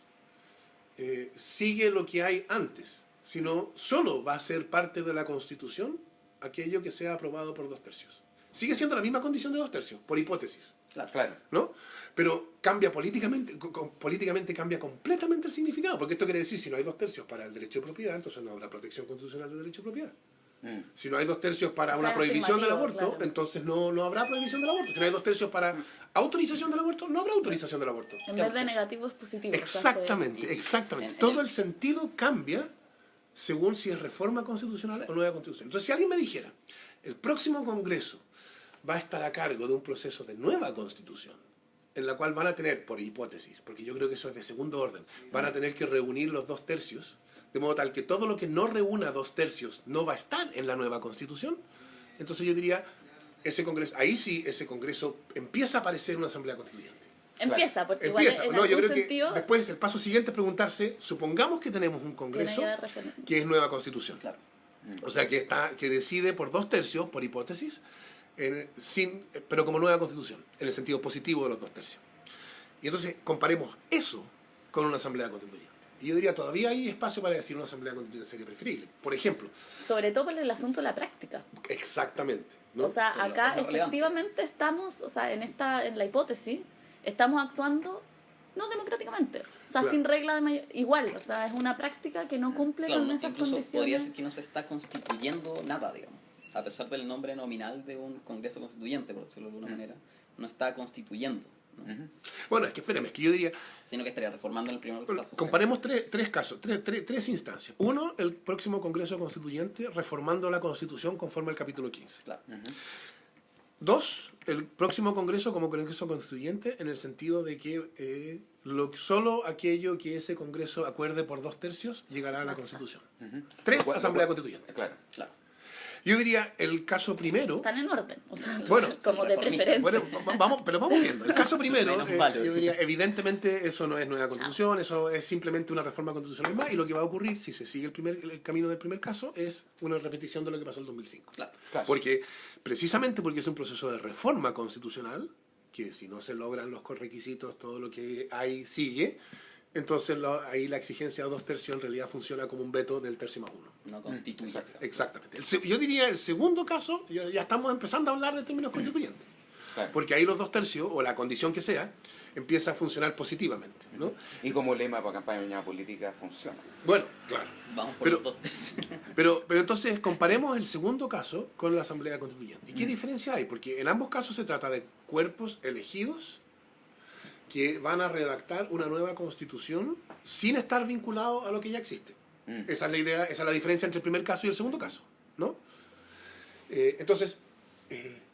sigue lo que hay antes, sino solo va a ser parte de la constitución aquello que sea aprobado por 2/3. Sigue siendo la misma condición de 2/3, por hipótesis. claro. ¿No? Pero cambia políticamente, políticamente cambia completamente el significado, porque esto quiere decir, si no hay 2/3 para el derecho de propiedad, entonces no habrá protección constitucional del derecho de propiedad. Si no hay 2/3 para O una sea, prohibición del afirmativo, aborto, claro. entonces no habrá prohibición del aborto. Si no hay 2/3 para autorización del aborto, no habrá autorización del aborto. En vez de negativo es positivo. o sea, Exactamente, y- exactamente. en Todo el- el sentido cambia según si es reforma constitucional Sí. o nueva constitución. Entonces, si alguien me dijera, el próximo Congreso va a estar a cargo de un proceso de nueva constitución, en la cual van a tener, por hipótesis, porque yo creo que eso es de segundo orden, van a tener que reunir los 2/3, de modo tal que todo lo que no reúna 2/3 no va a estar en la nueva constitución, entonces yo diría, ese Congreso, ahí sí ese Congreso empieza a parecer una asamblea constituyente. Empieza, porque Empieza. igual en No, yo algún creo sentido que después el paso siguiente es preguntarse, supongamos que tenemos un tiene Congreso que haber referéndum. que es nueva constitución. Claro. O sea, que decide por 2/3, por hipótesis, pero como nueva constitución, en el sentido positivo de los 2/3. Y entonces comparemos eso con una asamblea constituyente. Y yo diría, todavía hay espacio para decir una asamblea constituyente sería preferible. Por ejemplo. Sobre todo por el asunto de la práctica. Exactamente, ¿no? O sea, acá Es lo relevante. efectivamente estamos, o sea, en la hipótesis, estamos actuando no democráticamente. O sea, Claro. sin regla de igual. O sea, es una práctica que no cumple Claro, con no, esas incluso podría condiciones. ser que no se está constituyendo nada, digamos. A pesar del nombre nominal de un Congreso Constituyente, por decirlo de alguna manera, no está constituyendo, ¿no? Ujú. Bueno, es que espérame, es que yo diría, Sino que estaría reformando en el primer caso. comparemos tres casos, tres instancias. Uno, el próximo Congreso Constituyente reformando la Constitución conforme al capítulo 15. Claro. Ujú. Dos, el próximo Congreso como Congreso Constituyente en el sentido de que solo aquello que ese Congreso acuerde por 2/3 llegará a la Constitución. Ujú. Tres, Lo cual- Asamblea lo cual- Constituyente. Claro. Claro. Yo diría, el caso primero... Están en orden. O sea, Bueno, como de reformista. preferencia. Bueno, pero vamos viendo. El caso primero, Menos malo. yo diría, evidentemente eso no es nueva constitución, eso es simplemente una reforma constitucional más, y lo que va a ocurrir si se sigue el camino del primer caso es una repetición de lo que pasó en el 2005. Claro. Claro. Precisamente porque es un proceso de reforma constitucional, que si no se logran los requisitos, todo lo que hay sigue, entonces ahí la exigencia de 2/3 en realidad funciona como un veto del 3+1. No constituye. Exacto. Exactamente. Yo diría el segundo caso, ya estamos empezando a hablar de términos constituyentes. Claro. Porque ahí los 2/3, o la condición que sea, empieza a funcionar positivamente, ¿no? Y como lema para campaña política funciona. Bueno, claro. Vamos por Pero- los 2/3. Pero entonces comparemos el segundo caso con la Asamblea Constituyente. ¿Y qué diferencia hay? Porque en ambos casos se trata de cuerpos elegidos que van a redactar una nueva constitución sin estar vinculados a lo que ya existe. Mm. Esa es la idea, esa es la diferencia entre el primer caso y el segundo caso, ¿no? Entonces,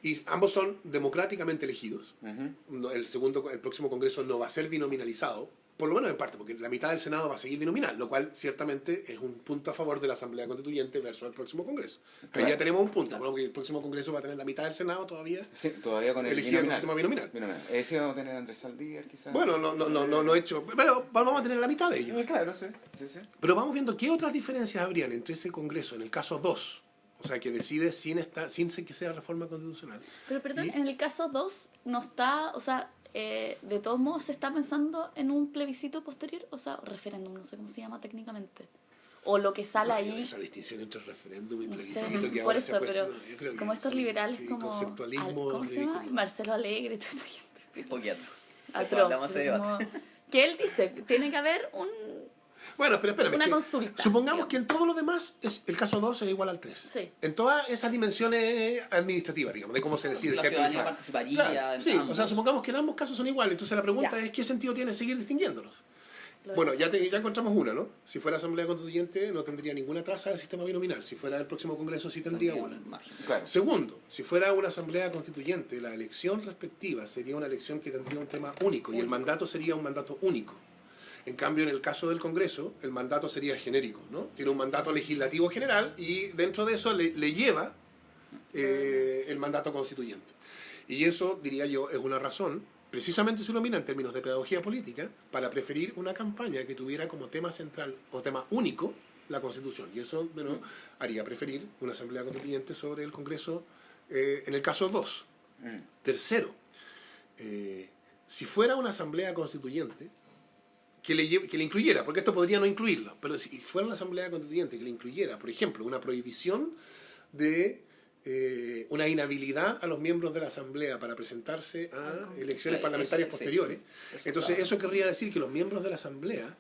y ambos son democráticamente elegidos. Ujú. El próximo Congreso no va a ser binominalizado, por lo menos en parte, porque la mitad del Senado va a seguir binominal, lo cual ciertamente es un punto a favor de la Asamblea Constituyente versus el próximo Congreso. Ahí Claro. ya tenemos un punto, bueno, porque el próximo Congreso va a tener la mitad del Senado todavía Sí, todavía con el elegido con el binominal. sistema binominal. Ese vamos a tener a Andrés Saldívar, quizás. Bueno, no he hecho, pero vamos a tener la mitad de ellos. Claro, sí. Sí, sí. Pero vamos viendo qué otras diferencias habrían entre ese Congreso, en el caso 2, o sea, que decide sin que sea reforma constitucional. Pero perdón, ¿Y? en el caso 2 no está, o sea, de todos modos se está pensando en un plebiscito posterior, o sea, referéndum, no sé cómo se llama técnicamente. O lo que sale Bueno, ahí. esa distinción entre referéndum y No sé, plebiscito que por ahora se eso, ha puesto, pero yo creo que como estos sí, liberales sí, como conceptualismo ¿cómo se llama? ridículo. Marcelo Alegre y toda esta gente. Poquiatra. Atroz, Hablamos de debate. como- que él dice, tiene que haber Bueno, pero espérame. una que consulta. supongamos digamos. que en todo lo demás el caso 2 es igual al 3. Sí. En todas esas dimensiones administrativas, digamos, de cómo se decide. La si ciudadanía actualizar. participaría Claro, en sí, ambos. o sea, supongamos que en ambos casos son iguales. Entonces la pregunta Ya. es, ¿qué sentido tiene seguir distinguiéndolos? Lo- Bueno, ya encontramos una, ¿no? Si fuera Asamblea Constituyente no tendría ninguna traza del sistema binominal. Si fuera el próximo Congreso sí tendría una. Margen. Claro. Segundo, si fuera una asamblea constituyente, la elección respectiva sería una elección que tendría un tema único y el mandato sería un mandato único. En cambio, en el caso del Congreso, el mandato sería genérico, ¿no? Tiene un mandato legislativo general y dentro de eso le lleva el mandato constituyente. Y eso, diría yo, es una razón, precisamente se ilumina en términos de pedagogía política, para preferir una campaña que tuviera como tema central o tema único la Constitución. Y eso, bueno, haría preferir una asamblea constituyente sobre el Congreso en el caso 2. Mm. Tercero, si fuera una asamblea constituyente que le incluyera, porque esto podría no incluirlo, pero si fuera una asamblea constituyente que le incluyera, por ejemplo, una prohibición de una inhabilidad a los miembros de la asamblea para presentarse a elecciones Sí, parlamentarias eso, sí. posteriores, Eso entonces está- eso querría decir que los miembros de la asamblea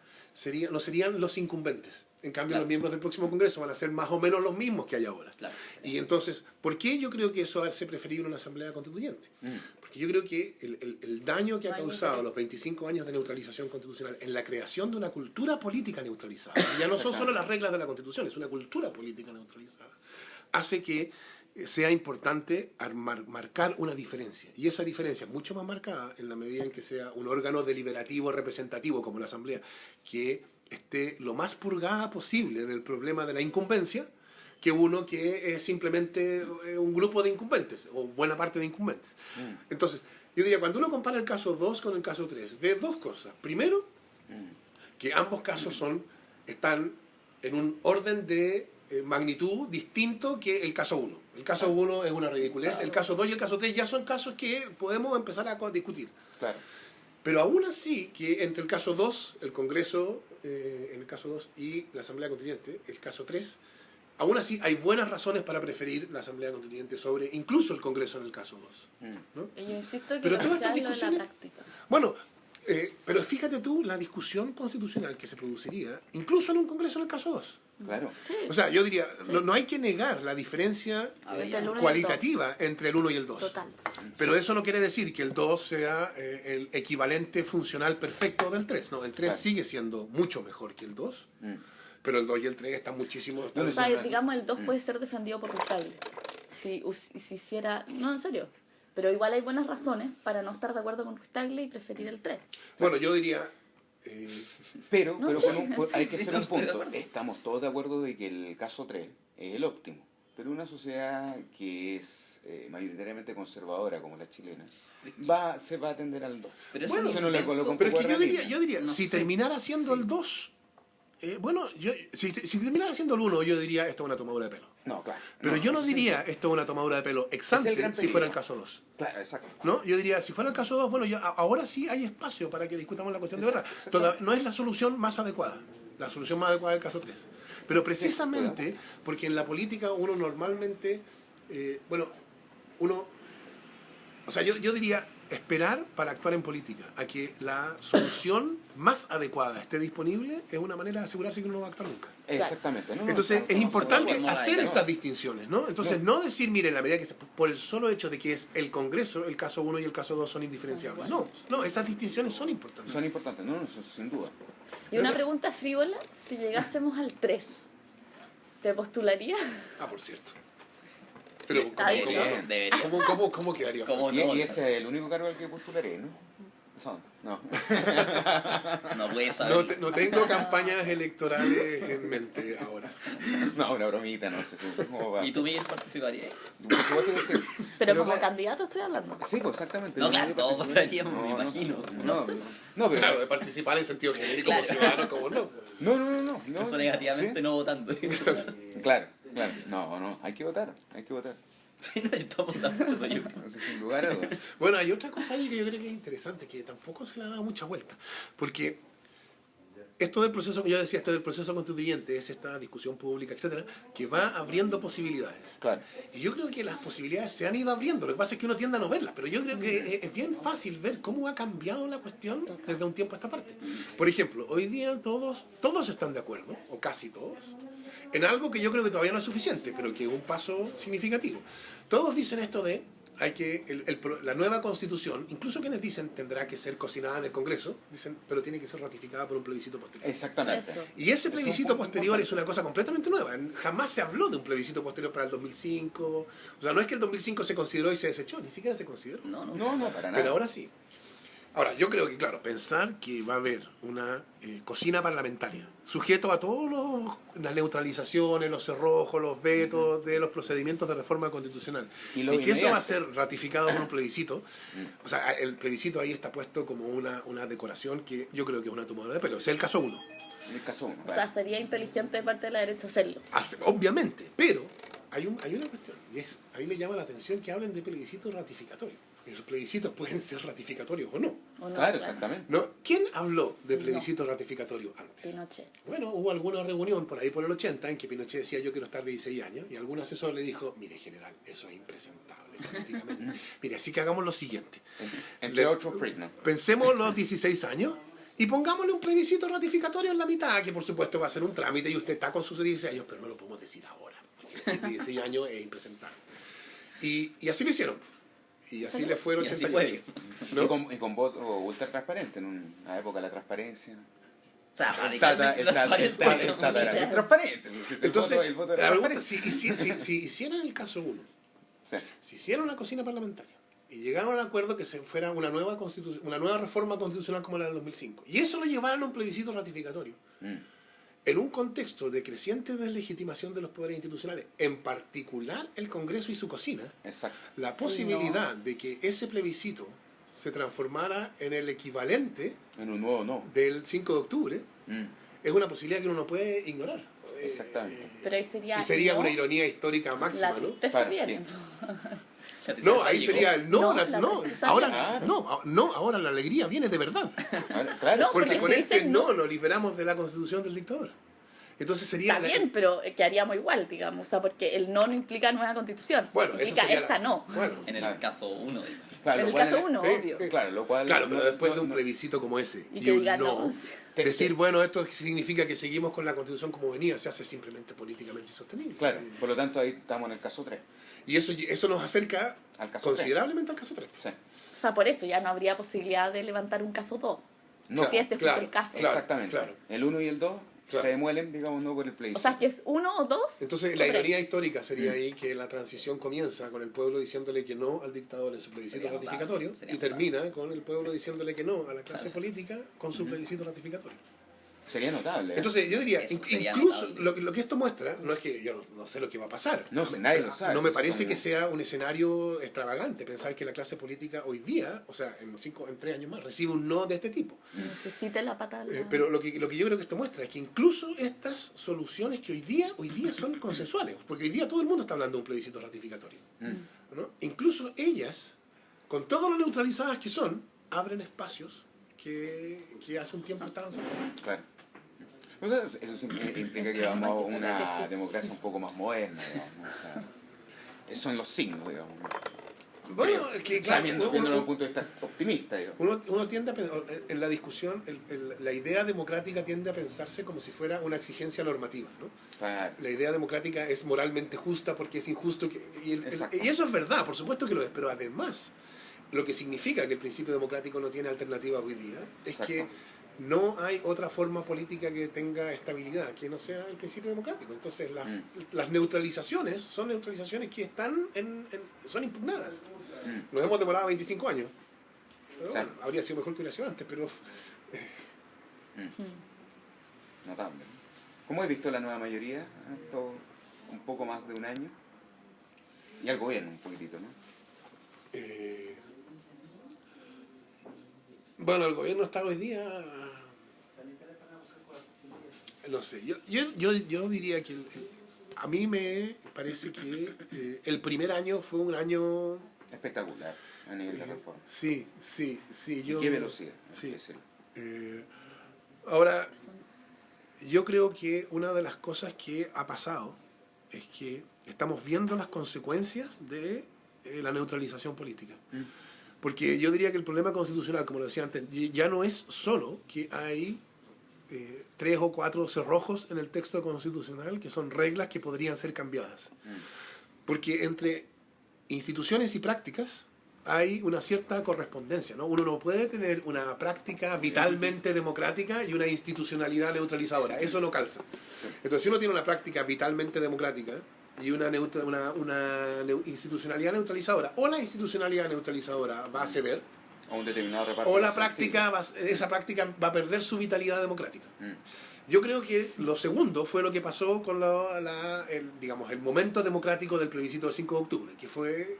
no serían los incumbentes. En cambio, Claro. los miembros del próximo Congreso van a ser más o menos los mismos que hay ahora. Claro. Y entonces, ¿por qué yo creo que eso hace preferible una asamblea constituyente? Mm. Porque yo creo que el daño que ha Daño causado que- los 25 años de neutralización constitucional en la creación de una cultura política neutralizada, y ya no son solo las reglas de la Constitución, es una cultura política neutralizada, hace que sea importante marcar una diferencia. Y esa diferencia es mucho más marcada en la medida en que sea un órgano deliberativo representativo como la Asamblea, que esté lo más purgada posible del problema de la incumbencia, que uno que es simplemente un grupo de incumbentes, o buena parte de incumbentes. Mm. Entonces, yo diría, cuando uno compara el caso 2 con el caso 3, ve dos cosas. Primero, Mm. que ambos casos están en un orden de magnitud distinto que el caso 1. El caso 1 es una ridiculez, el caso 2 y el caso 3 ya son casos que podemos empezar a discutir. Claro. Pero aún así, que entre el caso 2, el Congreso, en el caso 2, y la Asamblea Constituyente, el caso 3, aún así hay buenas razones para preferir la Asamblea Constituyente sobre incluso el Congreso en el caso 2. ¿no? Y yo insisto que Pero lo todas estas social no es la discusiones- práctica. Bueno, pero fíjate tú la discusión constitucional que se produciría, incluso en un Congreso en el caso 2. Claro. O sea, yo diría, no hay que negar la diferencia A ver, Entre el uno y el cualitativa entre el 1 y el 2. Total. Pero eso no quiere decir que el 2 sea el equivalente funcional perfecto del 3. No, el 3 Claro. sigue siendo mucho mejor que el 2, Mm. pero el 2 y el 3 están muchísimo... No, O no, sea, no, no. digamos, el 2 puede ser defendido por Rustagle. Si hiciera... No, en serio. Pero igual hay buenas razones para no estar de acuerdo con Rustagle y preferir el 3. Bueno, yo diría... Pero, No pero sé, hay que sí, hacer no un estoy de punto. acuerdo. Estamos todos de acuerdo de que el caso 3 es el óptimo. Pero una sociedad que es mayoritariamente conservadora como la chilena se va a atender al 2. Pero Bueno, eso no le coloca un pero es poco que de yo diría No si sé. terminara siendo Sí. el 2... bueno, si terminara siendo el 1, yo diría esto es una tomadura de pelo. No, claro. Pero yo no sí, diría esto es una tomadura de pelo ex Es el ante gran si fuera el peligro. caso 2. Claro, exacto. ¿No? Yo diría, si fuera el caso 2, bueno, ahora sí hay espacio para que discutamos la cuestión de verdad. Exacto. No es la solución más adecuada. La solución más adecuada es el caso 3. Pero precisamente porque en la política uno normalmente, o sea, yo diría esperar para actuar en política, a que la solución más adecuada esté disponible es una manera de asegurarse que uno no va a actuar nunca. Exactamente. No, Entonces no, es no, importante no, no, hacer no. estas distinciones, ¿no? Entonces no decir, mire, en la medida que por el solo hecho de que es el Congreso, el caso 1 y el caso 2 son indiferenciables. No, estas distinciones son importantes. Son importantes, no, eso sin duda. Y una pregunta frívola, si llegásemos al 3, ¿te postularía? Ah, por cierto. Pero, Está bien, Debería. ¿cómo quedaría? ¿Cómo? Y, no, y ese es el único cargo al que postularé, ¿no? No. No puedes saber. No tengo campañas electorales en mente ahora. No, una bromita, no sé. ¿Cómo va? ¿Y tú, Miguel, participarías? ¿Qué vos tenés que decir? Pero como claro, candidato estoy hablando. Sí, pues exactamente. No, lo claro, único todos que votaríamos, no, me imagino. No, pero... Claro, de participar en sentido genérico como Claro. ciudadano, como no. No. Incluso negativamente ¿Sí? no votando. Claro. No, hay que votar. Sí, no, estamos de acuerdo, yo creo. No sé, sin lugar a dudas. Bueno, hay otra cosa ahí que yo creo que es interesante, que tampoco se le ha dado mucha vuelta. Porque esto del proceso, como yo decía, esto del proceso constituyente, es esta discusión pública, etcétera, que va abriendo posibilidades. Claro. Y yo creo que las posibilidades se han ido abriendo. Lo que pasa es que uno tiende a no verlas, pero yo creo que es bien fácil ver cómo ha cambiado la cuestión desde un tiempo a esta parte. Por ejemplo, hoy día todos están de acuerdo, o casi todos, en algo que yo creo que todavía no es suficiente, pero que es un paso significativo. Todos dicen esto de la nueva constitución, incluso quienes dicen tendrá que ser cocinada en el Congreso, dicen, pero tiene que ser ratificada por un plebiscito posterior. Exactamente. Eso. Y ese Es plebiscito un punto posterior importante. es una cosa completamente nueva. Jamás se habló de un plebiscito posterior para el 2005. O sea, no es que el 2005 se consideró y se desechó, ni siquiera se consideró. No, No, para nada. Pero ahora sí. Ahora, yo creo que, claro, pensar que va a haber una cocina parlamentaria, sujeto a todas las neutralizaciones, los cerrojos, los vetos de los procedimientos de reforma constitucional, Y lo que eso va a inmediato. ser ratificado por un plebiscito, o sea, el plebiscito ahí está puesto como una decoración que yo creo que es una tomadura de pelo. Ese es el caso 1. En el caso 1. O sea, sería inteligente de parte de la derecha hacerlo. Obviamente, pero hay una cuestión, y es, a mí me llama la atención que hablen de plebiscitos ratificatorios, porque esos plebiscitos pueden ser ratificatorios o no. ¿O no? Claro, exactamente. ¿No? ¿Quién habló de plebiscito ratificatorio antes? Pinochet. Bueno, hubo alguna reunión por ahí por el 80 en que Pinochet decía yo quiero estar de 16 años y algún asesor le dijo, mire general, eso es impresentable políticamente. Mire, así que hagamos lo siguiente. Entre otros, Friedman. Pensemos los 16 años y pongámosle un plebiscito ratificatorio en la mitad, que por supuesto va a ser un trámite y usted está con sus 16 años, pero no lo podemos decir ahora, porque decir 16 años es impresentable. Y así lo hicieron. Y así le fue el Y así 88. fue. Y con voto ultra transparente, en una época de la transparencia. O sea, El radicalmente transparente. Tata era bien transparente. Entonces, el voto era la pregunta, transparente. si hicieran el caso 1, Sí. si hicieran una cocina parlamentaria y llegaron al acuerdo que se fuera una nueva reforma constitucional como la del 2005, y eso lo llevaran a un plebiscito ratificatorio, en un contexto de creciente deslegitimación de los poderes institucionales, en particular el Congreso y su cocina, Exacto. la posibilidad de que ese plebiscito se transformara en el equivalente En un nuevo no. del 5 de octubre Mm. es una posibilidad que uno no puede ignorar. Exactamente. Pero ahí sería... que sería no, una ironía histórica máxima, la ¿no? tristeza Claro, viene. sí. La tercera No, ahí llegó. sería el no, No, la, la no, tristeza ahora viene. no, ahora la alegría viene de verdad. Ahora, claro, No, Porque porque con si este dicen no no, nos liberamos de la constitución del dictador. Entonces sería está bien, pero que haríamos igual, digamos. O sea, porque el no implica nueva constitución. Bueno, eso implica sería esta no. Bueno, En el Claro. caso 1. claro, En lo el cual caso uno, eh, obvio. Claro, lo cual... claro, pero después de un no- plebiscito como ese Y y, que un diga no, no. decir, bueno, esto significa que seguimos con la constitución como venía, se hace simplemente políticamente insostenible. Claro, por lo tanto ahí estamos en el caso 3. Y eso nos acerca Al caso considerablemente al caso 3. Sí. O sea, por eso ya no habría posibilidad de levantar un caso 2. No, si ese fuese el caso. claro, exactamente. claro. El 1 y el 2 Claro. se demuelen, digamos, no por el O plebiscito. sea, que es 1 o 2. Entonces, la ironía histórica sería ahí que la transición comienza con el pueblo diciéndole que no al dictador en su plebiscito Sería notable, ratificatorio sería y termina con el pueblo diciéndole que no a la clase política con su plebiscito ratificatorio. Sería notable. Entonces, yo diría, Eso sería incluso notable. lo que esto muestra, no es que yo no sé lo que va a pasar. No, si nadie lo sabe. No me Es parece como- que sea un escenario extravagante pensar que la clase política hoy día, o sea, en 3 años más, recibe un no de este tipo. Necesite la patada. Pero lo que yo creo que esto muestra es que incluso estas soluciones que hoy día son consensuales, porque hoy día todo el mundo está hablando de un plebiscito ratificatorio, ¿no? Incluso ellas, con todo lo neutralizadas que son, abren espacios que hace un tiempo estaban cerrados. Claro. O sea, eso implica que vamos a una democracia un poco más moderna, digamos. O sea, son los signos, digamos. Bueno, es que O sea, claro, viéndolo desde un punto de vista optimista, digamos. uno tiende a pensar, en la discusión, la idea democrática tiende a pensarse como si fuera una exigencia normativa, ¿no? Claro. La idea democrática es moralmente justa porque es injusto. Exacto. Y eso es verdad, por supuesto que lo es, pero además, lo que significa que el principio democrático no tiene alternativa hoy día es Exacto. que no hay otra forma política que tenga estabilidad que no sea el principio democrático. Entonces, las neutralizaciones son neutralizaciones que están son impugnadas. Nos hemos demorado 25 años. Pero Sí. bueno, habría sido mejor que hubiera sido antes, pero Notable. ¿Cómo he visto la nueva mayoría? Esto un poco más de un año. Y al gobierno un poquitito, ¿no? Bueno, el gobierno está hoy día. No sé, yo diría que a mí me parece que el primer año fue un año. Espectacular a nivel de reforma. Sí. ¿Y qué velocidad? Hay Sí. que decirlo. Ahora, yo creo que una de las cosas que ha pasado es que estamos viendo las consecuencias de la neutralización política. Porque yo diría que el problema constitucional, como lo decía antes, ya no es solo que hay 3 o 4 cerrojos en el texto constitucional que son reglas que podrían ser cambiadas. Porque entre instituciones y prácticas hay una cierta correspondencia, ¿no? Uno no puede tener una práctica vitalmente democrática y una institucionalidad neutralizadora. Eso no calza. Entonces, si uno tiene una práctica vitalmente democrática y una institucionalidad neutralizadora, o la institucionalidad neutralizadora va a ceder, A un determinado reparto. o la sensible. esa práctica va a perder su vitalidad democrática. Mm. Yo creo que lo segundo fue lo que pasó con el momento democrático del plebiscito del 5 de octubre, que fue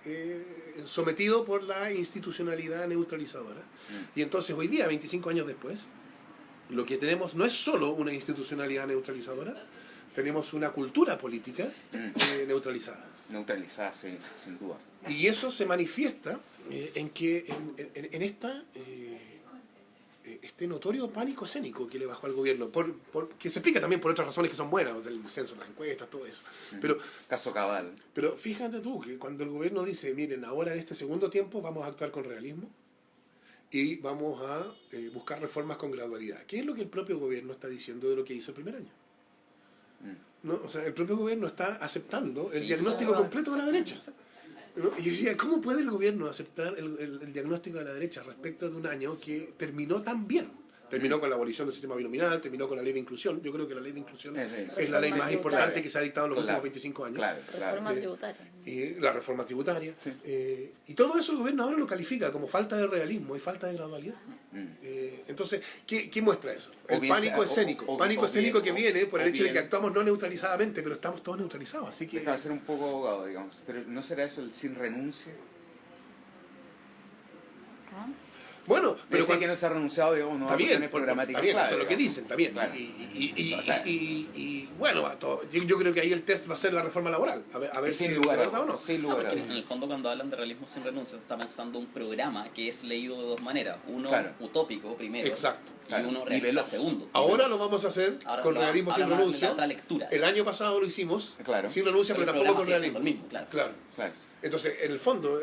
sometido por la institucionalidad neutralizadora. Y entonces hoy día, 25 años después, lo que tenemos no es solo una institucionalidad neutralizadora, tenemos una cultura política neutralizada. Neutralizada, sí, sin duda. Y eso se manifiesta en que en este notorio pánico escénico que le bajó al gobierno, que se explica también por otras razones que son buenas, el descenso de las encuestas, todo eso. Caso Cabal. Pero fíjate tú que cuando el gobierno dice, miren, ahora en este segundo tiempo vamos a actuar con realismo y vamos a buscar reformas con gradualidad. ¿Qué es lo que el propio gobierno está diciendo de lo que hizo el primer año? ¿No? O sea, el propio gobierno está aceptando el diagnóstico completo de la derecha. ¿No? Y yo diría, ¿cómo puede el gobierno aceptar el diagnóstico de la derecha respecto de un año que terminó tan bien? Terminó con la abolición del sistema binominal, terminó con la ley de inclusión. Yo creo que la ley de inclusión es la ley más importante que se ha dictado en los últimos 25 años. Claro. Reforma tributaria. Y la reforma tributaria. Y todo eso el gobierno ahora lo califica como falta de realismo y falta de gradualidad. Entonces, ¿qué muestra eso? El pánico escénico. Pánico escénico que viene por el hecho de que actuamos no neutralizadamente, pero estamos todos neutralizados. Así que... Deja de ser un poco abogado, digamos. Pero ¿no será eso el sin renuncia? ¿Ah? Bueno, pero Pero que no se ha renunciado, digamos, no está a bien, cuestiones por- programáticas está bien, eso clave, es lo que digamos. dicen, está bien. Claro. Y, O sea, bueno, yo creo que ahí el test va a ser la reforma laboral, a ver si sin es lugar de a verdad o no. dudas, sin No, lugar a porque en dudas. el fondo cuando hablan de realismo sin renuncia se está pensando un programa que es leído de dos maneras. Uno Claro. utópico primero Exacto. y Claro. uno Y realista veloz. segundo. Ahora lo vamos a hacer Ahora con lo- realismo ahora sin la renuncia. otra lectura. El año pasado lo hicimos Claro. sin renuncia, Pero pero el tampoco programa con sigue siendo realismo. el mismo, claro. Claro. Claro. Entonces, en el fondo,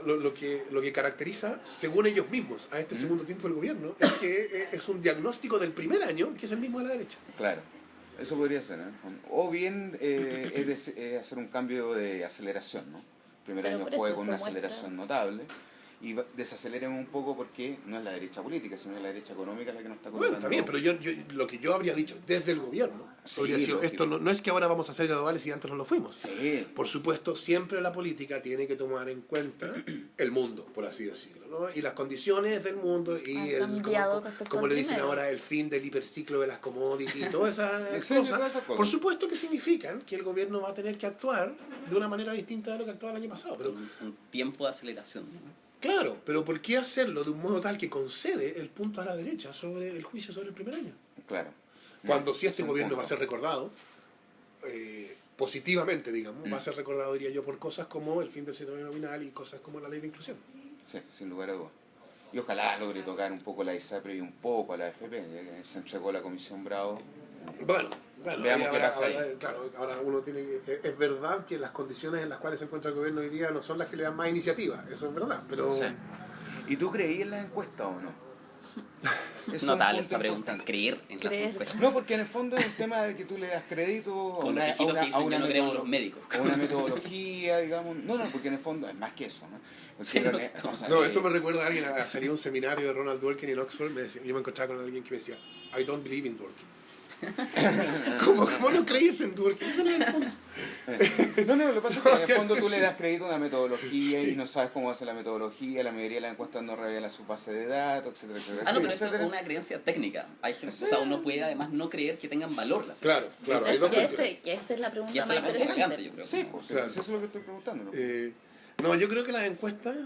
lo que caracteriza, según ellos mismos, a este segundo tiempo del gobierno, es que es un diagnóstico del primer año que es el mismo de la derecha. Claro, eso podría ser, ¿eh? O bien hacer un cambio de aceleración, ¿no? El primer Pero año por fue eso con se una muestra- aceleración notable y desaceleren un poco porque no es la derecha política, sino es la derecha económica la que nos está Bueno, controlando. está bien, pero lo que yo habría dicho desde el gobierno Sí, habría sido, lógico. esto no es que ahora vamos a ser graduales y antes no lo fuimos. Sí, Por supuesto, siempre la política tiene que tomar en cuenta el mundo, por así decirlo, ¿no? Y las condiciones del mundo y Ha el, cambiado respecto como al le dicen primero. ahora, el fin del hiperciclo de las commodities y todas esas Sí, cosas. todas esas cosas. Por supuesto que significan que el gobierno va a tener que actuar de una manera distinta de lo que actuaba el año pasado. Pero, Un tiempo de aceleración. ¿no? claro, pero ¿por qué hacerlo de un modo tal que concede el punto a la derecha sobre el juicio sobre el primer año? claro. Cuando si este Es un gobierno punto. va a ser recordado, positivamente, digamos, va a ser recordado, diría yo, por cosas como el fin del sistema nominal y cosas como la ley de inclusión. Sí, sin lugar a dudas. Y ojalá logre tocar un poco la ISAPRE y un poco a la AFP, ya que se entregó la Comisión Bravo. Bueno, Veamos ahí qué pasa ahí. claro, ahora uno tiene que, es verdad que las condiciones en las cuales se encuentra el gobierno hoy día no son las que le dan más iniciativa, eso es verdad, pero Sí. ¿Y tú creí en las encuestas o no? Es un Notable punto esta pregunta, importante. creer en las Creer. encuestas. No, porque en el fondo es un tema de que tú le das crédito a Con los viejitos que dicen, yo no creo en los médicos. a una metodología, digamos. No, porque en el fondo es más que eso, ¿no? Porque Sí, no, o sea, no, eso me recuerda a alguien, salía un seminario de Ronald Dworkin en Oxford, yo me encontraba con alguien que me decía, I don't believe in Dworkin. ¿Cómo no crees en Dworkin? Eso no es el punto. No, lo que pasa es que en el fondo tú le das crédito a una metodología y no sabes cómo hacer la metodología, la mayoría de las encuestas no revela su base de datos, etcétera, etcétera. Ah, no, pero etcétera. eso es una creencia técnica. Hay gente, o sea, uno puede además no creer que tengan valor las Claro, encuestas. hay dos Que cuestiones. esa es la pregunta Y esa más es la pregunta interesante. gigante, yo creo. Sí, pues, Claro. eso es lo que estoy preguntando. ¿no? No, yo creo que las encuestas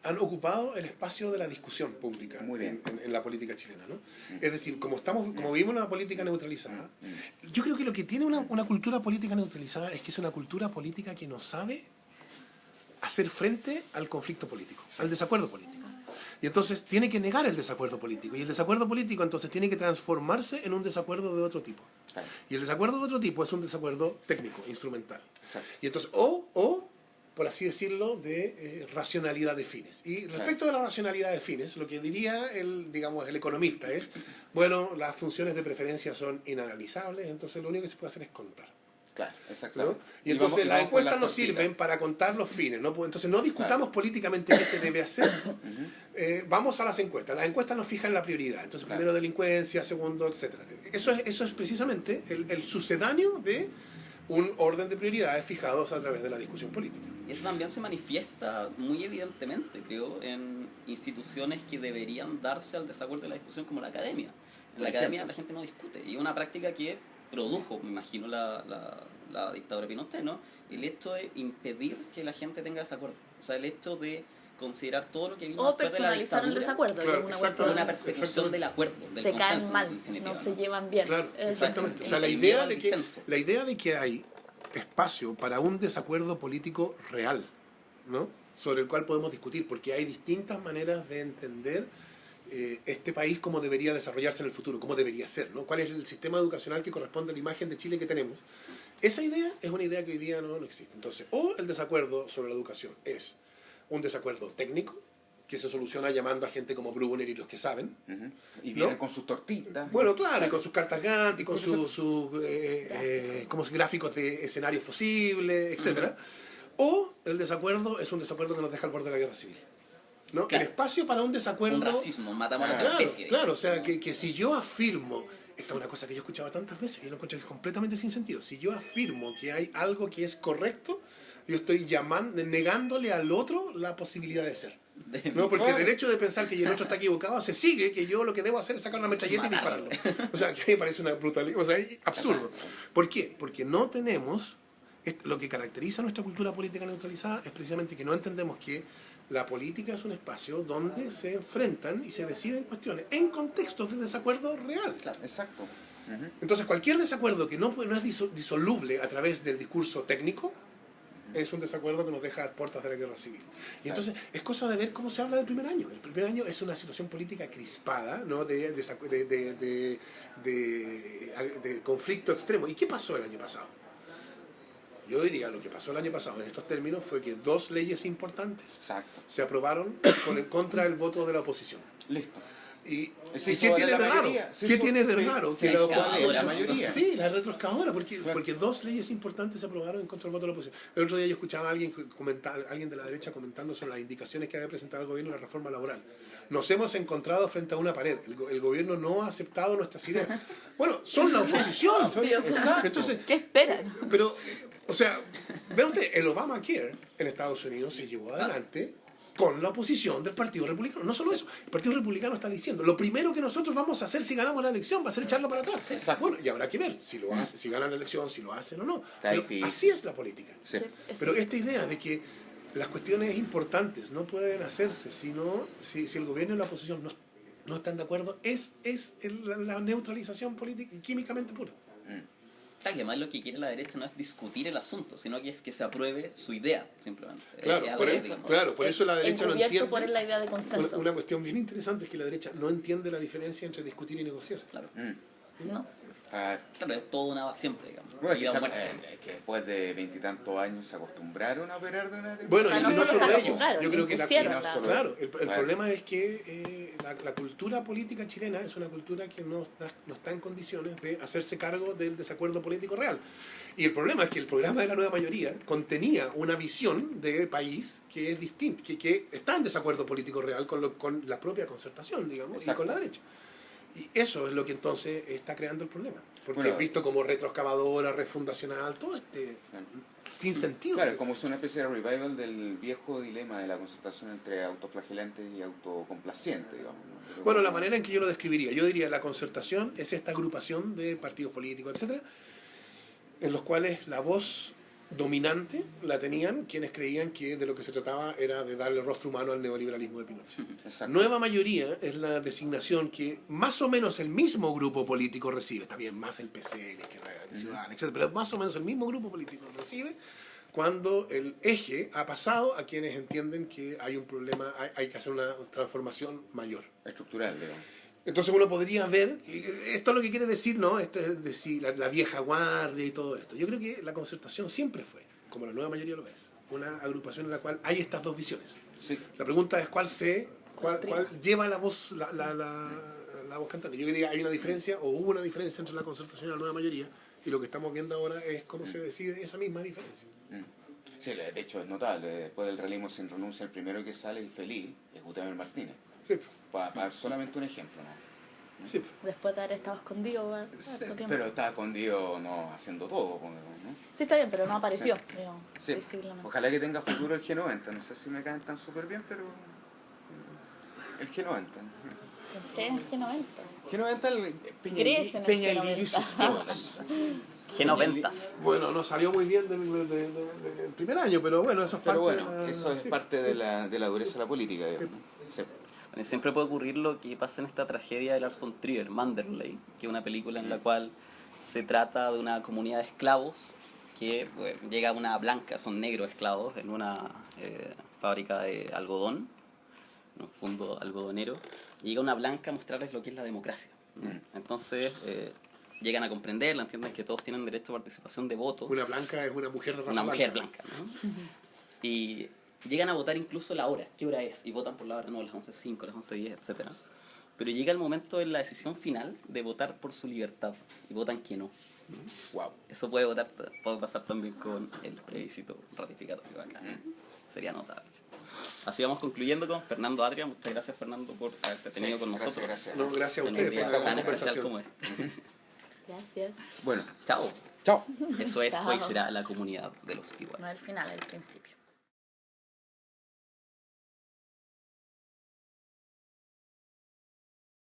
han ocupado el espacio de la discusión pública Muy bien. en la política chilena, ¿no? Es decir, como vivimos una política neutralizada, yo creo que lo que tiene una cultura política neutralizada es que es una cultura política que no sabe hacer frente al conflicto político, al desacuerdo político. Y entonces tiene que negar el desacuerdo político. Y el desacuerdo político entonces tiene que transformarse en un desacuerdo de otro tipo. Claro. Y el desacuerdo de otro tipo es un desacuerdo técnico, instrumental. Exacto. Y entonces, por así decirlo, de racionalidad de fines. Y respecto de la racionalidad de fines, lo que diría el economista es, bueno, las funciones de preferencia son inanalizables, entonces lo único que se puede hacer es contar. Claro, ¿no? exacto. Y entonces las vamos por encuestas las nos tortillas. sirven para contar los fines. ¿No? Pues, entonces no discutamos políticamente qué se debe hacer. Vamos a las encuestas. Las encuestas nos fijan la prioridad. Entonces Claro. primero delincuencia, segundo, etcétera. Eso es precisamente el sucedáneo de un orden de prioridades fijados a través de la discusión política. Y eso también se manifiesta muy evidentemente, creo, en instituciones que deberían darse al desacuerdo de la discusión, como la academia. En la academia la gente no discute. Y una práctica que produjo, me imagino, la dictadura de Pinochet, ¿no? El hecho de impedir que la gente tenga desacuerdo. O sea, el hecho de considerar todo lo que vino O después de la personalizar el dictadura desacuerdo. Claro, que es una exacto. cuestión- una persecución del acuerdo, del se consenso. caen mal, en definitiva, no se llevan bien. Claro, exactamente. O sea, el la miedo idea al de que, disenso. la idea de que hay espacio para un desacuerdo político real, ¿no? Sobre el cual podemos discutir, porque hay distintas maneras de entender este país cómo debería desarrollarse en el futuro, cómo debería ser, ¿no? Cuál es el sistema educacional que corresponde a la imagen de Chile que tenemos. Esa idea es una idea que hoy día no existe. Entonces, o el desacuerdo sobre la educación es un desacuerdo técnico, que se soluciona llamando a gente como Brunner y los que saben. Ujú. Y vienen ¿no? con sus tortitas. Bueno, claro, y con sus cartas Gantt y con Entonces, sus como gráficos de escenarios posibles, etcétera. O el desacuerdo es un desacuerdo que nos deja al borde de la guerra civil. ¿No? Claro. El espacio para un desacuerdo... Un racismo, matamos a la Claro, otra especie. claro, o sea, que si yo afirmo, esta es una cosa que yo he escuchado tantas veces que yo lo encuentro que es completamente sin sentido, si yo afirmo que hay algo que es correcto, yo estoy negándole al otro la posibilidad de ser. ¿No? Porque Claro. del hecho de pensar que el otro está equivocado, se sigue que yo lo que debo hacer es sacar una metralleta y Matarlo. dispararlo. O sea, que a mí me parece una brutalidad, o sea, es absurdo. ¿Por qué? Porque no tenemos, lo que caracteriza nuestra cultura política neutralizada es precisamente que no entendemos que La política es un espacio donde se enfrentan y se deciden cuestiones en contextos de desacuerdo real. Claro. Exacto. Ujú. Entonces, cualquier desacuerdo que no es disoluble a través del discurso técnico es un desacuerdo que nos deja a puertas de la guerra civil. Y entonces es cosa de ver cómo se habla del primer año. El primer año es una situación política crispada, ¿no? de conflicto extremo. ¿Y qué pasó el año pasado? Yo diría, lo que pasó el año pasado en estos términos fue que 2 leyes importantes Exacto. se aprobaron contra el voto de la oposición. Listo. ¿Y Se qué hizo tiene la de raro? mayoría. ¿Qué tiene de raro? se Que la hizo oposición... la mayoría. Sí, la retroexcavadora, porque, Claro. porque 2 leyes importantes se aprobaron en contra del voto de la oposición. El otro día yo escuchaba a alguien alguien de la derecha comentando sobre las indicaciones que había presentado el gobierno en la reforma laboral. Nos hemos encontrado frente a una pared. El gobierno no ha aceptado nuestras ideas. Bueno, son la oposición. Exacto. Entonces, ¿Qué esperan? pero, o sea, vea usted, el Obamacare en Estados Unidos se llevó adelante con la oposición del Partido Republicano. No solo eso, el Partido Republicano está diciendo, lo primero que nosotros vamos a hacer si ganamos la elección va a ser echarlo para atrás. Exacto. Bueno, y habrá que ver si lo hace, si ganan la elección, si lo hacen o no. Está Pero difícil. así es la política. Sí. Pero esta idea de que las cuestiones importantes no pueden hacerse si el gobierno y la oposición no están de acuerdo, es la neutralización política y químicamente pura. Que además lo que quiere la derecha no es discutir el asunto, sino que es que se apruebe su idea, simplemente. Claro, Es por algo, eso, digamos. claro, por eso la derecha no Encubierto entiende. por la idea de consenso. Una cuestión bien interesante es que la derecha no entiende la diferencia entre discutir y negociar. Claro. ¿No? Ah, Claro, es todo una siempre, digamos. bueno, Vida o quizá, muerte. es que después de 20 y tantos años se acostumbraron a operar de una Bueno, Ah, y no, no no, solo no, ellos. claro, Yo creo que impusieron la- claro, el Claro. problema es que la cultura política chilena es una cultura que no está en condiciones de hacerse cargo del desacuerdo político real. Y el problema es que el programa de la nueva mayoría contenía una visión de país que es distinta, que está en desacuerdo político real con la propia concertación, digamos, Exacto. y con la derecha. Y eso es lo que entonces está creando el problema. Porque Bueno, es visto como retroexcavadora, refundacional, todo sin sentido. Claro, como es una especie de revival del viejo dilema de la concertación entre autoflagelante y autocomplaciente, digamos. ¿no? Pero Bueno, la manera en que yo lo describiría, yo diría la concertación es esta agrupación de partidos políticos, etcétera, en los cuales la voz dominante la tenían quienes creían que de lo que se trataba era de darle rostro humano al neoliberalismo de Pinochet. Exacto. Nueva mayoría es la designación que más o menos el mismo grupo político recibe, está bien, más el PC, la Izquierda Ciudadana, etcétera, pero más o menos el mismo grupo político recibe cuando el eje ha pasado a quienes entienden que hay un problema, hay que hacer una transformación mayor. Estructural, digamos. Entonces uno podría ver, esto es lo que quiere decir, ¿no? Esto es decir, la vieja guardia y todo esto. Yo creo que la concertación siempre fue, como la nueva mayoría lo es, una agrupación en la cual hay estas dos visiones. Sí. La pregunta es cuál lleva la voz, la voz cantante. Yo diría que hay una diferencia, o hubo una diferencia entre la concertación y la nueva mayoría, y lo que estamos viendo ahora es cómo se decide esa misma diferencia. Sí, de hecho es notable. Después del realismo sin renuncia, el primero que sale, el feliz, es Gutenberg Martínez. Sí, Para dar solamente un ejemplo, ¿no? sí. Después de haber estado escondido. harto tiempo. Pero estaba escondido no haciendo todo, ¿no? Sí, está bien, pero no apareció, digamos, Sí. visiblemente. Ojalá que tenga futuro el G90. No sé si me caen tan súper bien, pero el G90. Pensé en G90. G90, el Grecia en el Peñalillo y G90. sus solos. G90s. Bueno, no salió muy bien del primer año, pero bueno, eso es Pero parte bueno, de la... eso es sí. parte de la dureza de la política, digamos. Sí. Bueno, siempre puede ocurrir lo que pasa en esta tragedia de Lars von Trier, Manderley, que es una película en la cual se trata de una comunidad de esclavos que llega una blanca, son negros esclavos, en una fábrica de algodón, en un fondo algodonero, y llega una blanca a mostrarles lo que es la democracia, ¿no? Entonces llegan a comprenderla, entienden que todos tienen derecho a participación de voto. Una blanca es una mujer de raza Una mujer blanca, ¿no? Y llegan a votar incluso la hora, qué hora es, y votan por la hora, no, las 11:05, las 11:10, etc. Pero llega el momento de la decisión final de votar por su libertad, y votan que no. Wow. Eso puede pasar también con el plebiscito ratificatorio acá. Sería notable. Así vamos concluyendo con Fernando Adria. Muchas gracias, Fernando, por haberte tenido con gracias, nosotros. gracias. No, gracias a En un ustedes, día fue una tan gran especial conversación. como este. Gracias. Bueno, Chao. chao. Eso es, Chao. hoy será la comunidad de los iguales. No el final, el principio.